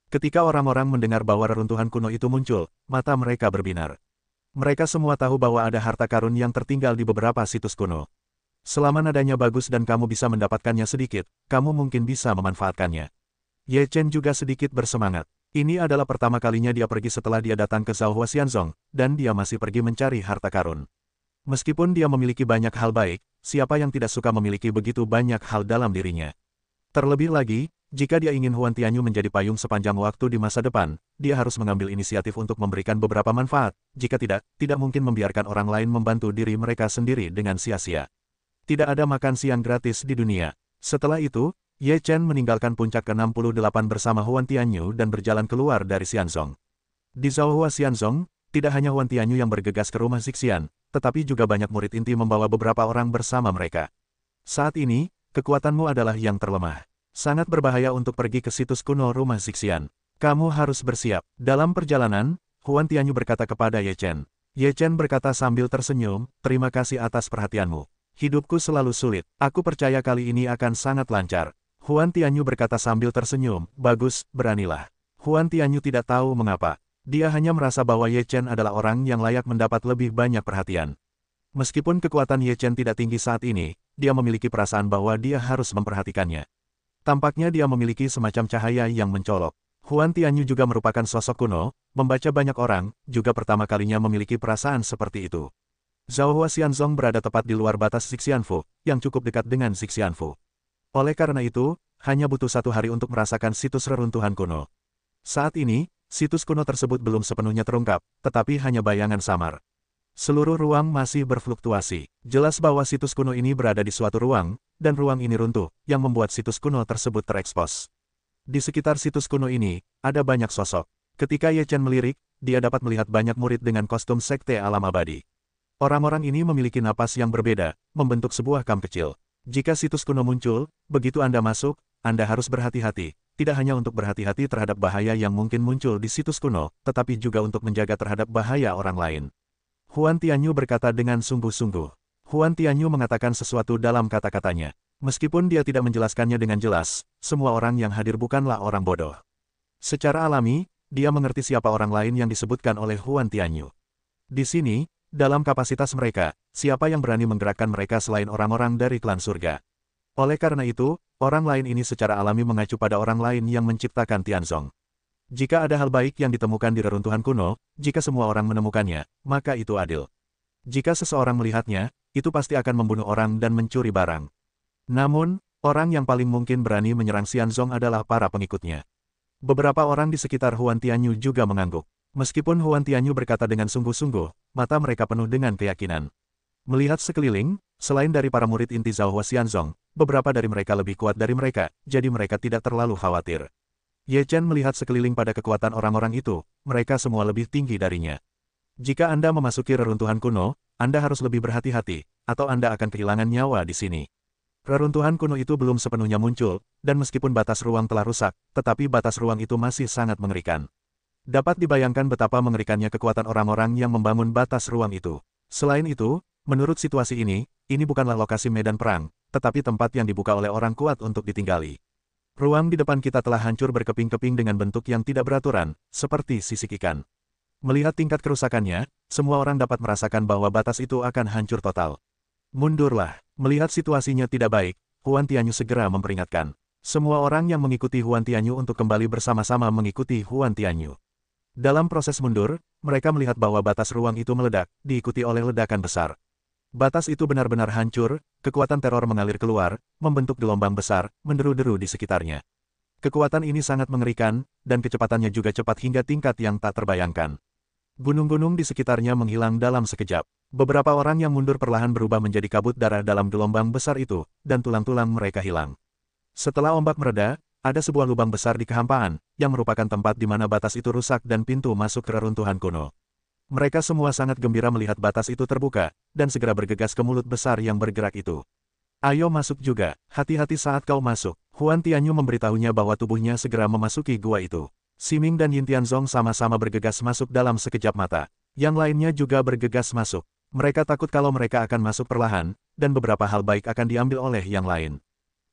Ketika orang-orang mendengar bahwa reruntuhan kuno itu muncul, mata mereka berbinar. Mereka semua tahu bahwa ada harta karun yang tertinggal di beberapa situs kuno. Selama nadanya bagus dan kamu bisa mendapatkannya sedikit, kamu mungkin bisa memanfaatkannya. Ye Chen juga sedikit bersemangat. Ini adalah pertama kalinya dia pergi setelah dia datang ke Zhaohua Xianzong, dan dia masih pergi mencari harta karun. Meskipun dia memiliki banyak hal baik, siapa yang tidak suka memiliki begitu banyak hal dalam dirinya? Terlebih lagi, jika dia ingin Huan Tianyu menjadi payung sepanjang waktu di masa depan, dia harus mengambil inisiatif untuk memberikan beberapa manfaat. Jika tidak, tidak mungkin membiarkan orang lain membantu diri mereka sendiri dengan sia-sia. Tidak ada makan siang gratis di dunia. Setelah itu, Ye Chen meninggalkan puncak ke-68 bersama Huan Tianyu dan berjalan keluar dari Xianzong. Di Zhaohua Xianzong, tidak hanya Huan Tianyu yang bergegas ke rumah Zixian, tetapi juga banyak murid inti membawa beberapa orang bersama mereka. Saat ini, kekuatanmu adalah yang terlemah. Sangat berbahaya untuk pergi ke situs kuno rumah Zixian. Kamu harus bersiap. Dalam perjalanan, Huan Tianyu berkata kepada Ye Chen. Ye Chen berkata sambil tersenyum, terima kasih atas perhatianmu. Hidupku selalu sulit. Aku percaya kali ini akan sangat lancar. Huan Tianyu berkata sambil tersenyum, bagus, beranilah. Huan Tianyu tidak tahu mengapa. Dia hanya merasa bahwa Ye Chen adalah orang yang layak mendapat lebih banyak perhatian. Meskipun kekuatan Ye Chen tidak tinggi saat ini, dia memiliki perasaan bahwa dia harus memperhatikannya. Tampaknya dia memiliki semacam cahaya yang mencolok. Huan Tianyu juga merupakan sosok kuno, membaca banyak orang, juga pertama kalinya memiliki perasaan seperti itu. Zhaohua Xianzong berada tepat di luar batas Zixianfu, yang cukup dekat dengan Zixianfu. Oleh karena itu, hanya butuh 1 hari untuk merasakan situs reruntuhan kuno. Saat ini, situs kuno tersebut belum sepenuhnya terungkap, tetapi hanya bayangan samar. Seluruh ruang masih berfluktuasi. Jelas bahwa situs kuno ini berada di suatu ruang, dan ruang ini runtuh, yang membuat situs kuno tersebut terekspos. Di sekitar situs kuno ini, ada banyak sosok. Ketika Ye Chen melirik, dia dapat melihat banyak murid dengan kostum sekte alam abadi. Orang-orang ini memiliki napas yang berbeda, membentuk sebuah kam kecil. Jika situs kuno muncul, begitu Anda masuk, Anda harus berhati-hati. Tidak hanya untuk berhati-hati terhadap bahaya yang mungkin muncul di situs kuno, tetapi juga untuk menjaga terhadap bahaya orang lain. Huan Tianyu berkata dengan sungguh-sungguh. Huan Tianyu mengatakan sesuatu dalam kata-katanya. Meskipun dia tidak menjelaskannya dengan jelas, semua orang yang hadir bukanlah orang bodoh. Secara alami, dia mengerti siapa orang lain yang disebutkan oleh Huan Tianyu. Di sini, dalam kapasitas mereka, siapa yang berani menggerakkan mereka selain orang-orang dari klan surga. Oleh karena itu, orang lain ini secara alami mengacu pada orang lain yang menciptakan Tianzong. Jika ada hal baik yang ditemukan di reruntuhan kuno, jika semua orang menemukannya, maka itu adil. Jika seseorang melihatnya, itu pasti akan membunuh orang dan mencuri barang. Namun, orang yang paling mungkin berani menyerang Xianzong adalah para pengikutnya. Beberapa orang di sekitar Huan Tianyu juga mengangguk. Meskipun Huan Tianyu berkata dengan sungguh-sungguh, mata mereka penuh dengan keyakinan. Melihat sekeliling, selain dari para murid inti Zhao Hua Xianzong, beberapa dari mereka lebih kuat dari mereka, jadi mereka tidak terlalu khawatir. Ye Chen melihat sekeliling pada kekuatan orang-orang itu, mereka semua lebih tinggi darinya. Jika Anda memasuki reruntuhan kuno, Anda harus lebih berhati-hati, atau Anda akan kehilangan nyawa di sini. Reruntuhan kuno itu belum sepenuhnya muncul, dan meskipun batas ruang telah rusak, tetapi batas ruang itu masih sangat mengerikan. Dapat dibayangkan betapa mengerikannya kekuatan orang-orang yang membangun batas ruang itu. Selain itu, menurut situasi ini bukanlah lokasi medan perang, tetapi tempat yang dibuka oleh orang kuat untuk ditinggali. Ruang di depan kita telah hancur berkeping-keping dengan bentuk yang tidak beraturan, seperti sisik ikan. Melihat tingkat kerusakannya, semua orang dapat merasakan bahwa batas itu akan hancur total. Mundurlah. Melihat situasinya tidak baik, Huan Tianyu segera memperingatkan. Semua orang yang mengikuti Huan Tianyu untuk kembali bersama-sama mengikuti Huan Tianyu. Dalam proses mundur, mereka melihat bahwa batas ruang itu meledak, diikuti oleh ledakan besar. Batas itu benar-benar hancur, kekuatan teror mengalir keluar, membentuk gelombang besar, menderu-deru di sekitarnya. Kekuatan ini sangat mengerikan, dan kecepatannya juga cepat hingga tingkat yang tak terbayangkan. Gunung-gunung di sekitarnya menghilang dalam sekejap. Beberapa orang yang mundur perlahan berubah menjadi kabut darah dalam gelombang besar itu, dan tulang-tulang mereka hilang. Setelah ombak mereda, ada sebuah lubang besar di kehampaan, yang merupakan tempat di mana batas itu rusak dan pintu masuk ke reruntuhan kuno. Mereka semua sangat gembira melihat batas itu terbuka, dan segera bergegas ke mulut besar yang bergerak itu. Ayo masuk juga, hati-hati saat kau masuk. Huan Tianyu memberitahunya bahwa tubuhnya segera memasuki gua itu. Ximing dan Yin Tianzong sama-sama bergegas masuk dalam sekejap mata. Yang lainnya juga bergegas masuk. Mereka takut kalau mereka akan masuk perlahan, dan beberapa hal baik akan diambil oleh yang lain.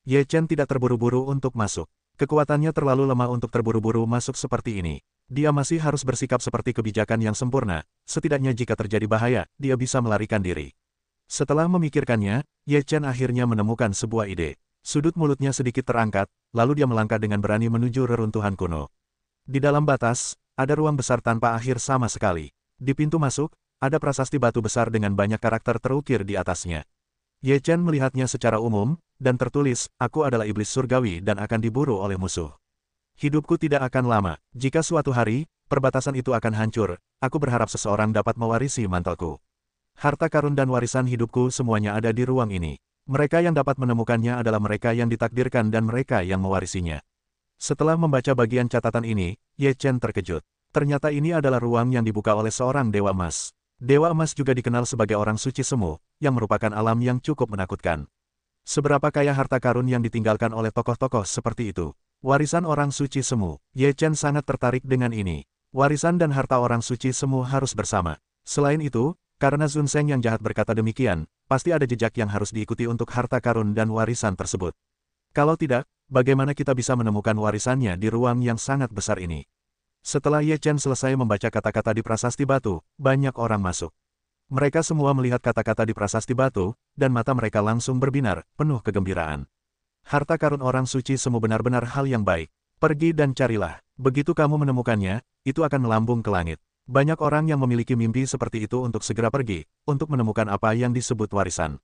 Ye Chen tidak terburu-buru untuk masuk. Kekuatannya terlalu lemah untuk terburu-buru masuk seperti ini. Dia masih harus bersikap seperti kebijakan yang sempurna, setidaknya jika terjadi bahaya, dia bisa melarikan diri. Setelah memikirkannya, Ye Chen akhirnya menemukan sebuah ide. Sudut mulutnya sedikit terangkat, lalu dia melangkah dengan berani menuju reruntuhan kuno. Di dalam batas, ada ruang besar tanpa akhir sama sekali. Di pintu masuk, ada prasasti batu besar dengan banyak karakter terukir di atasnya. Ye Chen melihatnya secara umum, dan tertulis, aku adalah iblis surgawi dan akan diburu oleh musuh. Hidupku tidak akan lama. Jika suatu hari, perbatasan itu akan hancur, aku berharap seseorang dapat mewarisi mantelku. Harta karun dan warisan hidupku semuanya ada di ruang ini. Mereka yang dapat menemukannya adalah mereka yang ditakdirkan dan mereka yang mewarisinya. Setelah membaca bagian catatan ini, Ye Chen terkejut. Ternyata ini adalah ruang yang dibuka oleh seorang Dewa Emas. Dewa Emas juga dikenal sebagai orang suci semu, yang merupakan alam yang cukup menakutkan. Seberapa kaya harta karun yang ditinggalkan oleh tokoh-tokoh seperti itu. Warisan orang suci semu. Ye Chen sangat tertarik dengan ini. Warisan dan harta orang suci semu harus bersama. Selain itu, karena Sun Sheng yang jahat berkata demikian, pasti ada jejak yang harus diikuti untuk harta karun dan warisan tersebut. Kalau tidak, bagaimana kita bisa menemukan warisannya di ruang yang sangat besar ini? Setelah Ye Chen selesai membaca kata-kata di prasasti batu, banyak orang masuk. Mereka semua melihat kata-kata di prasasti batu, dan mata mereka langsung berbinar, penuh kegembiraan. Harta karun orang suci semu benar-benar hal yang baik. Pergi dan carilah. Begitu kamu menemukannya, itu akan melambung ke langit. Banyak orang yang memiliki mimpi seperti itu untuk segera pergi, untuk menemukan apa yang disebut warisan.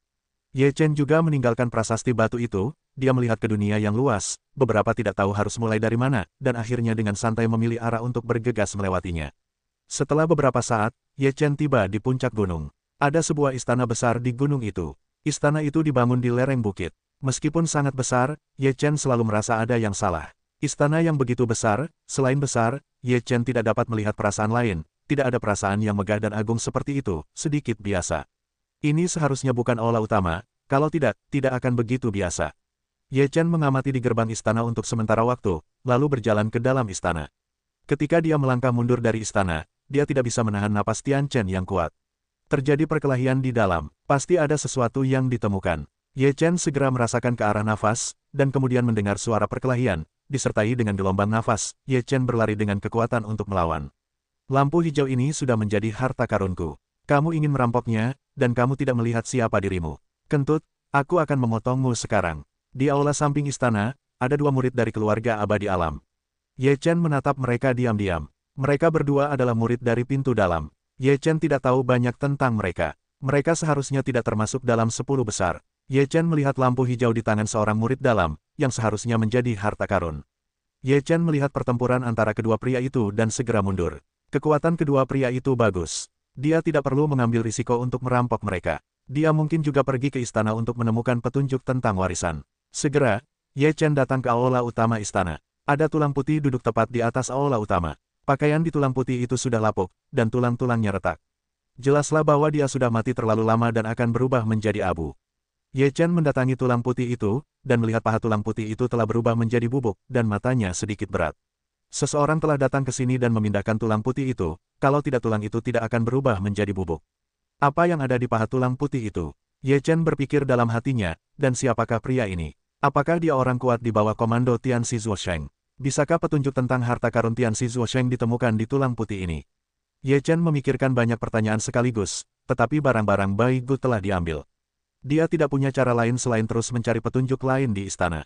Ye Chen juga meninggalkan prasasti batu itu, dia melihat ke dunia yang luas, beberapa tidak tahu harus mulai dari mana, dan akhirnya dengan santai memilih arah untuk bergegas melewatinya. Setelah beberapa saat, Ye Chen tiba di puncak gunung. Ada sebuah istana besar di gunung itu. Istana itu dibangun di lereng bukit. Meskipun sangat besar, Ye Chen selalu merasa ada yang salah. Istana yang begitu besar, selain besar, Ye Chen tidak dapat melihat perasaan lain, tidak ada perasaan yang megah dan agung seperti itu, sedikit biasa. Ini seharusnya bukan aula utama, kalau tidak akan begitu biasa. Ye Chen mengamati di gerbang istana untuk sementara waktu, lalu berjalan ke dalam istana. Ketika dia melangkah mundur dari istana, dia tidak bisa menahan napas Tian Chen yang kuat. Terjadi perkelahian di dalam, pasti ada sesuatu yang ditemukan. Ye Chen segera merasakan ke arah nafas, dan kemudian mendengar suara perkelahian, disertai dengan gelombang nafas. Ye Chen berlari dengan kekuatan untuk melawan. Lampu hijau ini sudah menjadi harta karunku. Kamu ingin merampoknya, dan kamu tidak melihat siapa dirimu. Kentut, aku akan memotongmu sekarang. Di aula samping istana, ada dua murid dari keluarga abadi alam. Ye Chen menatap mereka diam-diam. Mereka berdua adalah murid dari pintu dalam. Ye Chen tidak tahu banyak tentang mereka. Mereka seharusnya tidak termasuk dalam 10 besar. Ye Chen melihat lampu hijau di tangan seorang murid dalam, yang seharusnya menjadi harta karun. Ye Chen melihat pertempuran antara kedua pria itu dan segera mundur. Kekuatan kedua pria itu bagus. Dia tidak perlu mengambil risiko untuk merampok mereka. Dia mungkin juga pergi ke istana untuk menemukan petunjuk tentang warisan. Segera, Ye Chen datang ke aula utama istana. Ada tulang putih duduk tepat di atas aula utama. Pakaian di tulang putih itu sudah lapuk, dan tulang-tulangnya retak. Jelaslah bahwa dia sudah mati terlalu lama dan akan berubah menjadi abu. Ye Chen mendatangi tulang putih itu, dan melihat paha tulang putih itu telah berubah menjadi bubuk, dan matanya sedikit berat. Seseorang telah datang ke sini dan memindahkan tulang putih itu, kalau tidak tulang itu tidak akan berubah menjadi bubuk. Apa yang ada di paha tulang putih itu? Ye Chen berpikir dalam hatinya, dan siapakah pria ini? Apakah dia orang kuat di bawah komando Tianzi Zuosheng? Bisakah petunjuk tentang harta karun Tianzi Zuosheng ditemukan di tulang putih ini? Ye Chen memikirkan banyak pertanyaan sekaligus, tetapi barang-barang Bai Gu telah diambil. Dia tidak punya cara lain selain terus mencari petunjuk lain di istana.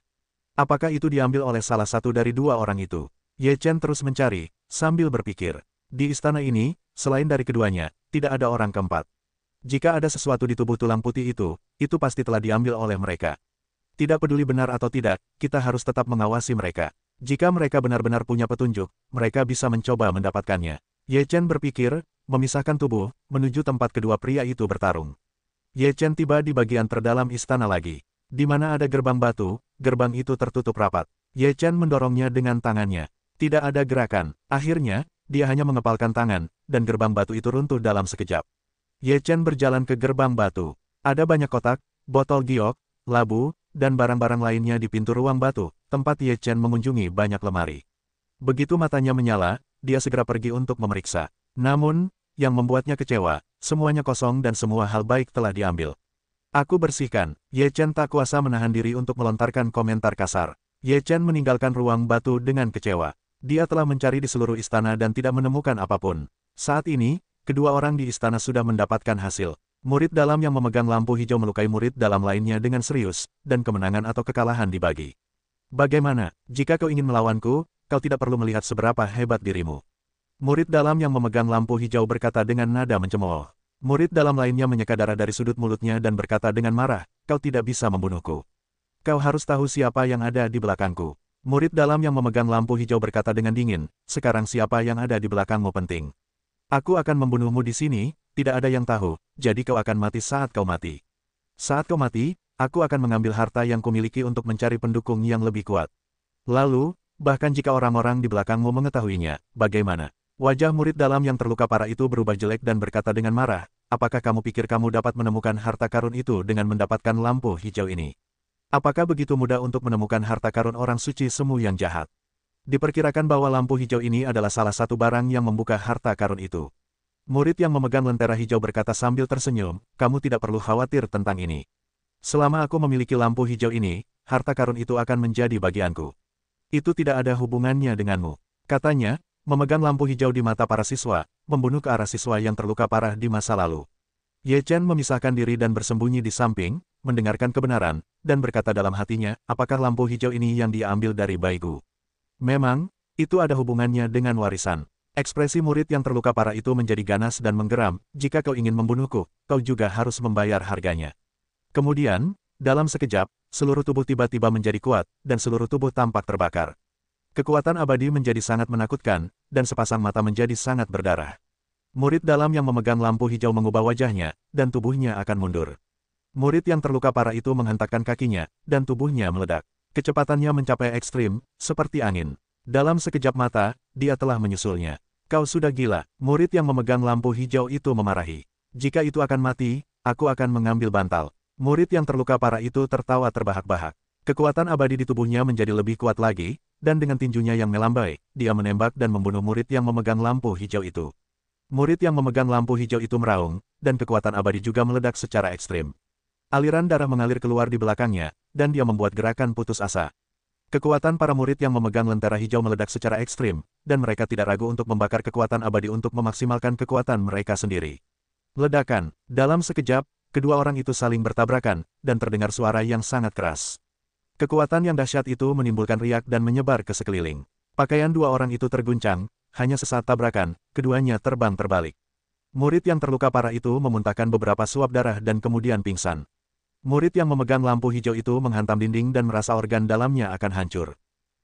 Apakah itu diambil oleh salah satu dari dua orang itu? Ye Chen terus mencari, sambil berpikir. Di istana ini, selain dari keduanya, tidak ada orang keempat. Jika ada sesuatu di tubuh tulang putih itu pasti telah diambil oleh mereka. Tidak peduli benar atau tidak, kita harus tetap mengawasi mereka. Jika mereka benar-benar punya petunjuk, mereka bisa mencoba mendapatkannya. Ye Chen berpikir, memisahkan tubuh, menuju tempat kedua pria itu bertarung. Ye Chen tiba di bagian terdalam istana lagi. Di mana ada gerbang batu, gerbang itu tertutup rapat. Ye Chen mendorongnya dengan tangannya. Tidak ada gerakan. Akhirnya, dia hanya mengepalkan tangan, dan gerbang batu itu runtuh dalam sekejap. Ye Chen berjalan ke gerbang batu. Ada banyak kotak, botol giok, labu, dan barang-barang lainnya di pintu ruang batu, tempat Ye Chen mengunjungi banyak lemari. Begitu matanya menyala, dia segera pergi untuk memeriksa. Namun, yang membuatnya kecewa, semuanya kosong dan semua hal baik telah diambil. Aku bersihkan. Ye Chen tak kuasa menahan diri untuk melontarkan komentar kasar. Ye Chen meninggalkan ruang batu dengan kecewa. Dia telah mencari di seluruh istana dan tidak menemukan apapun. Saat ini, kedua orang di istana sudah mendapatkan hasil. Murid dalam yang memegang lampu hijau melukai murid dalam lainnya dengan serius, dan kemenangan atau kekalahan dibagi. Bagaimana, jika kau ingin melawanku, kau tidak perlu melihat seberapa hebat dirimu. Murid dalam yang memegang lampu hijau berkata dengan nada mencemooh. Murid dalam lainnya menyeka darah dari sudut mulutnya dan berkata dengan marah, kau tidak bisa membunuhku. Kau harus tahu siapa yang ada di belakangku. Murid dalam yang memegang lampu hijau berkata dengan dingin, sekarang siapa yang ada di belakangmu penting. Aku akan membunuhmu di sini, tidak ada yang tahu, jadi kau akan mati saat kau mati. Saat kau mati, aku akan mengambil harta yang kumiliki untuk mencari pendukung yang lebih kuat. Lalu, bahkan jika orang-orang di belakangmu mengetahuinya, bagaimana? Wajah murid dalam yang terluka parah itu berubah jelek dan berkata dengan marah, apakah kamu pikir kamu dapat menemukan harta karun itu dengan mendapatkan lampu hijau ini? Apakah begitu mudah untuk menemukan harta karun orang suci semu yang jahat? Diperkirakan bahwa lampu hijau ini adalah salah satu barang yang membuka harta karun itu. Murid yang memegang lentera hijau berkata sambil tersenyum, kamu tidak perlu khawatir tentang ini. Selama aku memiliki lampu hijau ini, harta karun itu akan menjadi bagianku. Itu tidak ada hubungannya denganmu. Katanya, memegang lampu hijau di mata para siswa, membunuh ke arah siswa yang terluka parah di masa lalu. Ye Chen memisahkan diri dan bersembunyi di samping, mendengarkan kebenaran, dan berkata dalam hatinya, apakah lampu hijau ini yang dia ambil dari Bai Gu? Memang, itu ada hubungannya dengan warisan. Ekspresi murid yang terluka parah itu menjadi ganas dan menggeram, jika kau ingin membunuhku, kau juga harus membayar harganya. Kemudian, dalam sekejap, seluruh tubuh tiba-tiba menjadi kuat, dan seluruh tubuh tampak terbakar. Kekuatan abadi menjadi sangat menakutkan, dan sepasang mata menjadi sangat berdarah. Murid dalam yang memegang lampu hijau mengubah wajahnya, dan tubuhnya akan mundur. Murid yang terluka parah itu menghentakkan kakinya, dan tubuhnya meledak. Kecepatannya mencapai ekstrim, seperti angin. Dalam sekejap mata, dia telah menyusulnya. Kau sudah gila, murid yang memegang lampu hijau itu memarahi. Jika itu akan mati, aku akan mengambil bantal. Murid yang terluka parah itu tertawa terbahak-bahak. Kekuatan abadi di tubuhnya menjadi lebih kuat lagi, dan dengan tinjunya yang melambai, dia menembak dan membunuh murid yang memegang lampu hijau itu. Murid yang memegang lampu hijau itu meraung, dan kekuatan abadi juga meledak secara ekstrim. Aliran darah mengalir keluar di belakangnya, dan dia membuat gerakan putus asa. Kekuatan para murid yang memegang lentera hijau meledak secara ekstrim, dan mereka tidak ragu untuk membakar kekuatan abadi untuk memaksimalkan kekuatan mereka sendiri. Ledakan. Dalam sekejap, kedua orang itu saling bertabrakan, dan terdengar suara yang sangat keras. Kekuatan yang dahsyat itu menimbulkan riak dan menyebar ke sekeliling. Pakaian dua orang itu terguncang, hanya sesaat tabrakan, keduanya terbang terbalik. Murid yang terluka parah itu memuntahkan beberapa suap darah dan kemudian pingsan. Murid yang memegang lampu hijau itu menghantam dinding dan merasa organ dalamnya akan hancur.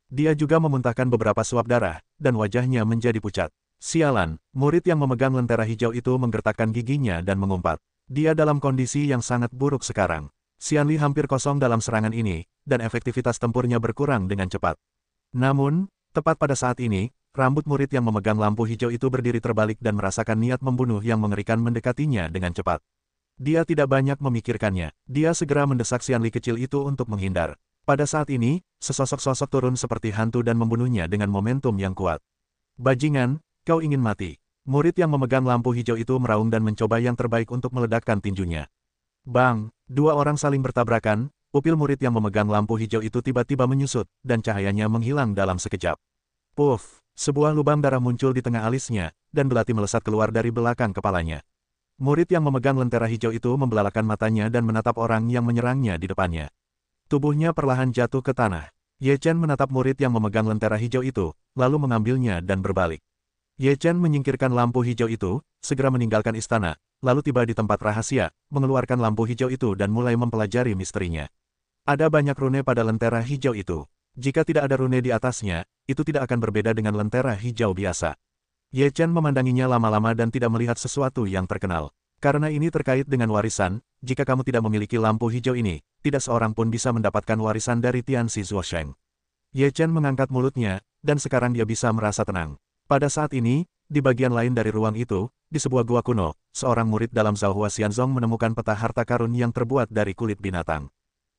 Dia juga memuntahkan beberapa suap darah, dan wajahnya menjadi pucat. Sialan, murid yang memegang lentera hijau itu menggertakkan giginya dan mengumpat. Dia dalam kondisi yang sangat buruk sekarang. Xianli hampir kosong dalam serangan ini, dan efektivitas tempurnya berkurang dengan cepat. Namun, tepat pada saat ini, rambut murid yang memegang lampu hijau itu berdiri terbalik dan merasakan niat membunuh yang mengerikan mendekatinya dengan cepat. Dia tidak banyak memikirkannya. Dia segera mendesak Xianli kecil itu untuk menghindar. Pada saat ini, sesosok sosok turun seperti hantu dan membunuhnya dengan momentum yang kuat. Bajingan, kau ingin mati. Murid yang memegang lampu hijau itu meraung dan mencoba yang terbaik untuk meledakkan tinjunya. Bang! Dua orang saling bertabrakan, pupil murid yang memegang lampu hijau itu tiba-tiba menyusut, dan cahayanya menghilang dalam sekejap. Puff! Sebuah lubang darah muncul di tengah alisnya, dan belati melesat keluar dari belakang kepalanya. Murid yang memegang lentera hijau itu membelalakan matanya dan menatap orang yang menyerangnya di depannya. Tubuhnya perlahan jatuh ke tanah. Ye Chen menatap murid yang memegang lentera hijau itu, lalu mengambilnya dan berbalik. Ye Chen menyingkirkan lampu hijau itu, segera meninggalkan istana, lalu tiba di tempat rahasia, mengeluarkan lampu hijau itu dan mulai mempelajari misterinya. Ada banyak rune pada lentera hijau itu. Jika tidak ada rune di atasnya, itu tidak akan berbeda dengan lentera hijau biasa. Ye Chen memandanginya lama-lama dan tidak melihat sesuatu yang terkenal. Karena ini terkait dengan warisan, jika kamu tidak memiliki lampu hijau ini, tidak seorang pun bisa mendapatkan warisan dari Tianzi Zuosheng. Ye Chen mengangkat mulutnya, dan sekarang dia bisa merasa tenang. Pada saat ini, di bagian lain dari ruang itu, di sebuah gua kuno, seorang murid dalam Zhao Hua Xianzong menemukan peta harta karun yang terbuat dari kulit binatang.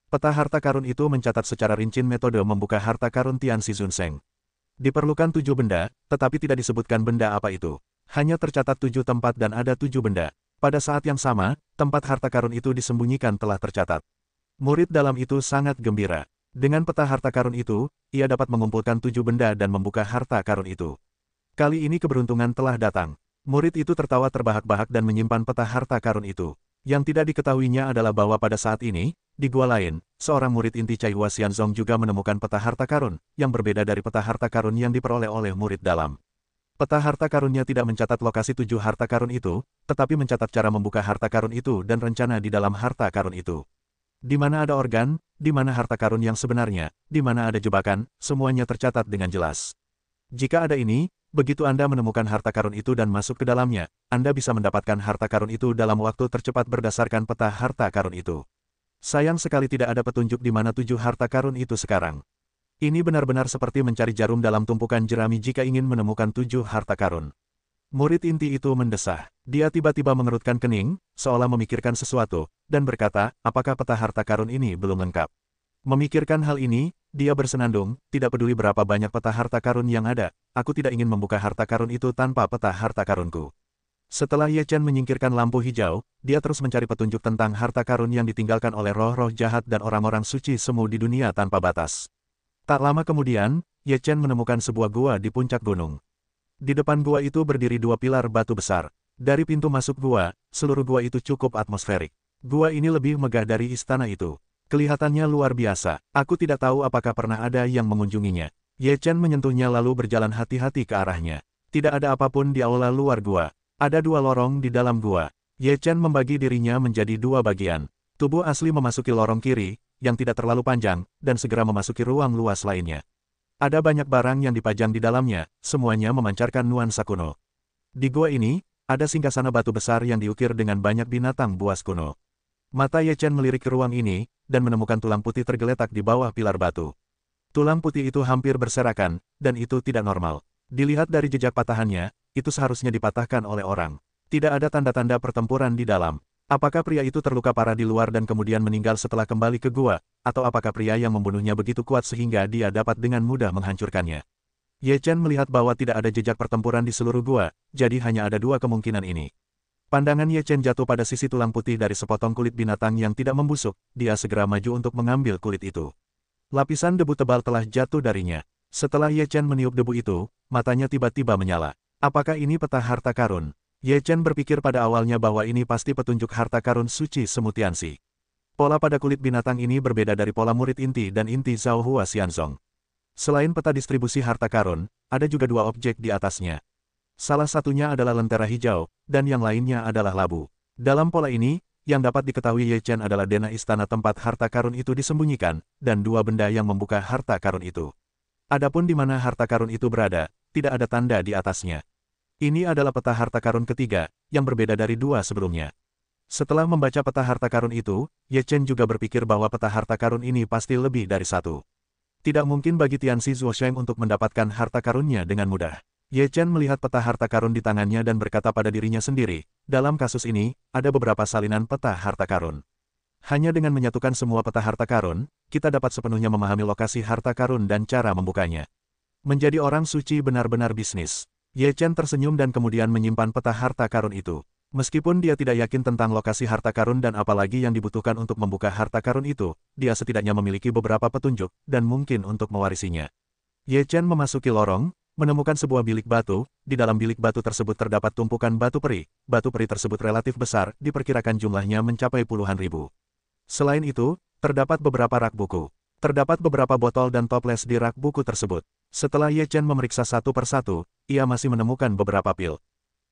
Peta harta karun itu mencatat secara rinci metode membuka harta karun Tianzi Zunseng. Diperlukan 7 benda, tetapi tidak disebutkan benda apa itu. Hanya tercatat 7 tempat dan ada 7 benda. Pada saat yang sama, tempat harta karun itu disembunyikan telah tercatat. Murid dalam itu sangat gembira. Dengan peta harta karun itu, ia dapat mengumpulkan 7 benda dan membuka harta karun itu. Kali ini keberuntungan telah datang. Murid itu tertawa terbahak-bahak dan menyimpan peta harta karun itu. Yang tidak diketahuinya adalah bahwa pada saat ini, di gua lain, seorang murid inti Cai Hua Xianzong juga menemukan peta harta karun, yang berbeda dari peta harta karun yang diperoleh oleh murid dalam. Peta harta karunnya tidak mencatat lokasi 7 harta karun itu, tetapi mencatat cara membuka harta karun itu dan rencana di dalam harta karun itu. Di mana ada organ, di mana harta karun yang sebenarnya, di mana ada jebakan, semuanya tercatat dengan jelas. Jika ada ini, begitu Anda menemukan harta karun itu dan masuk ke dalamnya, Anda bisa mendapatkan harta karun itu dalam waktu tercepat berdasarkan peta harta karun itu. Sayang sekali tidak ada petunjuk di mana 7 harta karun itu sekarang. Ini benar-benar seperti mencari jarum dalam tumpukan jerami jika ingin menemukan 7 harta karun. Murid inti itu mendesah. Dia tiba-tiba mengerutkan kening, seolah memikirkan sesuatu, dan berkata, apakah peta harta karun ini belum lengkap? Memikirkan hal ini, dia bersenandung, tidak peduli berapa banyak peta harta karun yang ada, aku tidak ingin membuka harta karun itu tanpa peta harta karunku. Setelah Ye Chen menyingkirkan lampu hijau, dia terus mencari petunjuk tentang harta karun yang ditinggalkan oleh roh-roh jahat dan orang-orang suci semu di dunia tanpa batas. Tak lama kemudian, Ye Chen menemukan sebuah gua di puncak gunung. Di depan gua itu berdiri 2 pilar batu besar. Dari pintu masuk gua, seluruh gua itu cukup atmosferik. Gua ini lebih megah dari istana itu. Kelihatannya luar biasa. Aku tidak tahu apakah pernah ada yang mengunjunginya. Ye Chen menyentuhnya lalu berjalan hati-hati ke arahnya. Tidak ada apapun di aula luar gua. Ada 2 lorong di dalam gua. Ye Chen membagi dirinya menjadi 2 bagian. Tubuh asli memasuki lorong kiri, yang tidak terlalu panjang, dan segera memasuki ruang luas lainnya. Ada banyak barang yang dipajang di dalamnya, semuanya memancarkan nuansa kuno. Di gua ini, ada singgasana batu besar yang diukir dengan banyak binatang buas kuno. Mata Ye Chen melirik ke ruang ini, dan menemukan tulang putih tergeletak di bawah pilar batu. Tulang putih itu hampir berserakan, dan itu tidak normal. Dilihat dari jejak patahannya, itu seharusnya dipatahkan oleh orang. Tidak ada tanda-tanda pertempuran di dalam. Apakah pria itu terluka parah di luar dan kemudian meninggal setelah kembali ke gua, atau apakah pria yang membunuhnya begitu kuat sehingga dia dapat dengan mudah menghancurkannya? Ye Chen melihat bahwa tidak ada jejak pertempuran di seluruh gua, jadi hanya ada dua kemungkinan ini. Pandangan Ye Chen jatuh pada sisi tulang putih dari sepotong kulit binatang yang tidak membusuk, dia segera maju untuk mengambil kulit itu. Lapisan debu tebal telah jatuh darinya. Setelah Ye Chen meniup debu itu, matanya tiba-tiba menyala. Apakah ini peta harta karun? Ye Chen berpikir pada awalnya bahwa ini pasti petunjuk harta karun suci Semutiansi. Pola pada kulit binatang ini berbeda dari pola murid inti dan inti Zhao Hua Xianzong. Selain peta distribusi harta karun, ada juga dua objek di atasnya. Salah satunya adalah lentera hijau, dan yang lainnya adalah labu. Dalam pola ini, yang dapat diketahui Ye Chen adalah denah istana tempat harta karun itu disembunyikan, dan dua benda yang membuka harta karun itu. Adapun di mana harta karun itu berada, tidak ada tanda di atasnya. Ini adalah peta harta karun ketiga, yang berbeda dari dua sebelumnya. Setelah membaca peta harta karun itu, Ye Chen juga berpikir bahwa peta harta karun ini pasti lebih dari satu. Tidak mungkin bagi Tianxi Zuosheng untuk mendapatkan harta karunnya dengan mudah. Ye Chen melihat peta harta karun di tangannya dan berkata pada dirinya sendiri, dalam kasus ini, ada beberapa salinan peta harta karun. Hanya dengan menyatukan semua peta harta karun, kita dapat sepenuhnya memahami lokasi harta karun dan cara membukanya. Menjadi orang suci benar-benar bisnis. Ye Chen tersenyum dan kemudian menyimpan peta harta karun itu. Meskipun dia tidak yakin tentang lokasi harta karun dan apalagi yang dibutuhkan untuk membuka harta karun itu, dia setidaknya memiliki beberapa petunjuk, dan mungkin untuk mewarisinya. Ye Chen memasuki lorong, menemukan sebuah bilik batu, di dalam bilik batu tersebut terdapat tumpukan batu peri tersebut relatif besar, diperkirakan jumlahnya mencapai puluhan ribu. Selain itu, terdapat beberapa rak buku. Terdapat beberapa botol dan toples di rak buku tersebut. Setelah Ye Chen memeriksa satu persatu, ia masih menemukan beberapa pil.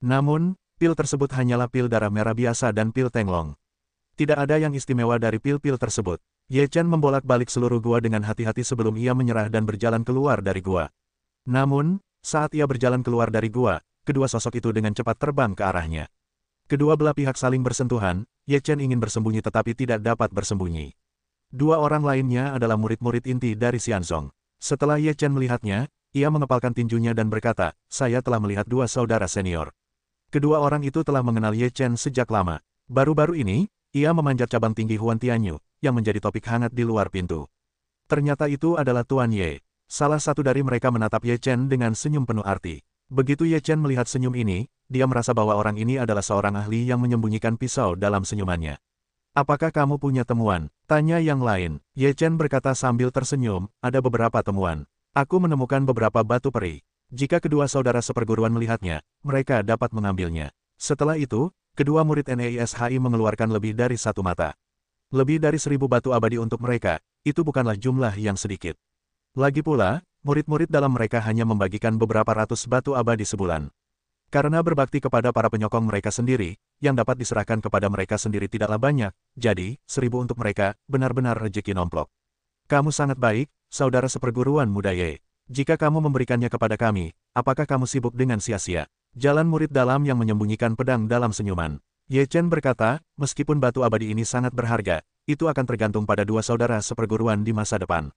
Namun, pil tersebut hanyalah pil darah merah biasa dan pil tenglong. Tidak ada yang istimewa dari pil-pil tersebut. Ye Chen membolak-balik seluruh gua dengan hati-hati sebelum ia menyerah dan berjalan keluar dari gua. Namun, saat ia berjalan keluar dari gua, kedua sosok itu dengan cepat terbang ke arahnya. Kedua belah pihak saling bersentuhan, Ye Chen ingin bersembunyi tetapi tidak dapat bersembunyi. Dua orang lainnya adalah murid-murid inti dari Xianzong. Setelah Ye Chen melihatnya, ia mengepalkan tinjunya dan berkata, saya telah melihat dua saudara senior. Kedua orang itu telah mengenal Ye Chen sejak lama. Baru-baru ini, ia memanjat cabang tinggi Huan Tianyu, yang menjadi topik hangat di luar pintu. Ternyata itu adalah Tuan Ye. Salah satu dari mereka menatap Ye Chen dengan senyum penuh arti. Begitu Ye Chen melihat senyum ini, dia merasa bahwa orang ini adalah seorang ahli yang menyembunyikan pisau dalam senyumannya. Apakah kamu punya temuan? Tanya yang lain. Ye Chen berkata sambil tersenyum, ada beberapa temuan. Aku menemukan beberapa batu peri. Jika kedua saudara seperguruan melihatnya, mereka dapat mengambilnya. Setelah itu, kedua murid NEISHI mengeluarkan lebih dari satu mata. Lebih dari 1000 batu abadi untuk mereka, itu bukanlah jumlah yang sedikit. Lagi pula, murid-murid dalam mereka hanya membagikan beberapa ratus batu abadi sebulan. Karena berbakti kepada para penyokong mereka sendiri, yang dapat diserahkan kepada mereka sendiri tidaklah banyak, jadi, 1000 untuk mereka, benar-benar rejeki nomplok. Kamu sangat baik, saudara seperguruan muda Ye. Jika kamu memberikannya kepada kami, apakah kamu sibuk dengan sia-sia? Jalan murid dalam yang menyembunyikan pedang dalam senyuman. Ye Chen berkata, meskipun batu abadi ini sangat berharga, itu akan tergantung pada dua saudara seperguruan di masa depan.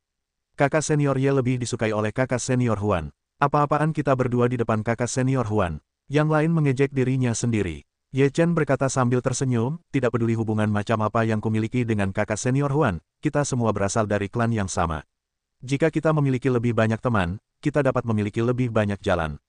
Kakak senior Ye lebih disukai oleh kakak senior Huan. Apa-apaan kita berdua di depan kakak senior Huan. Yang lain mengejek dirinya sendiri. Ye Chen berkata sambil tersenyum, tidak peduli hubungan macam apa yang kumiliki dengan kakak senior Huan, kita semua berasal dari klan yang sama. Jika kita memiliki lebih banyak teman, kita dapat memiliki lebih banyak jalan.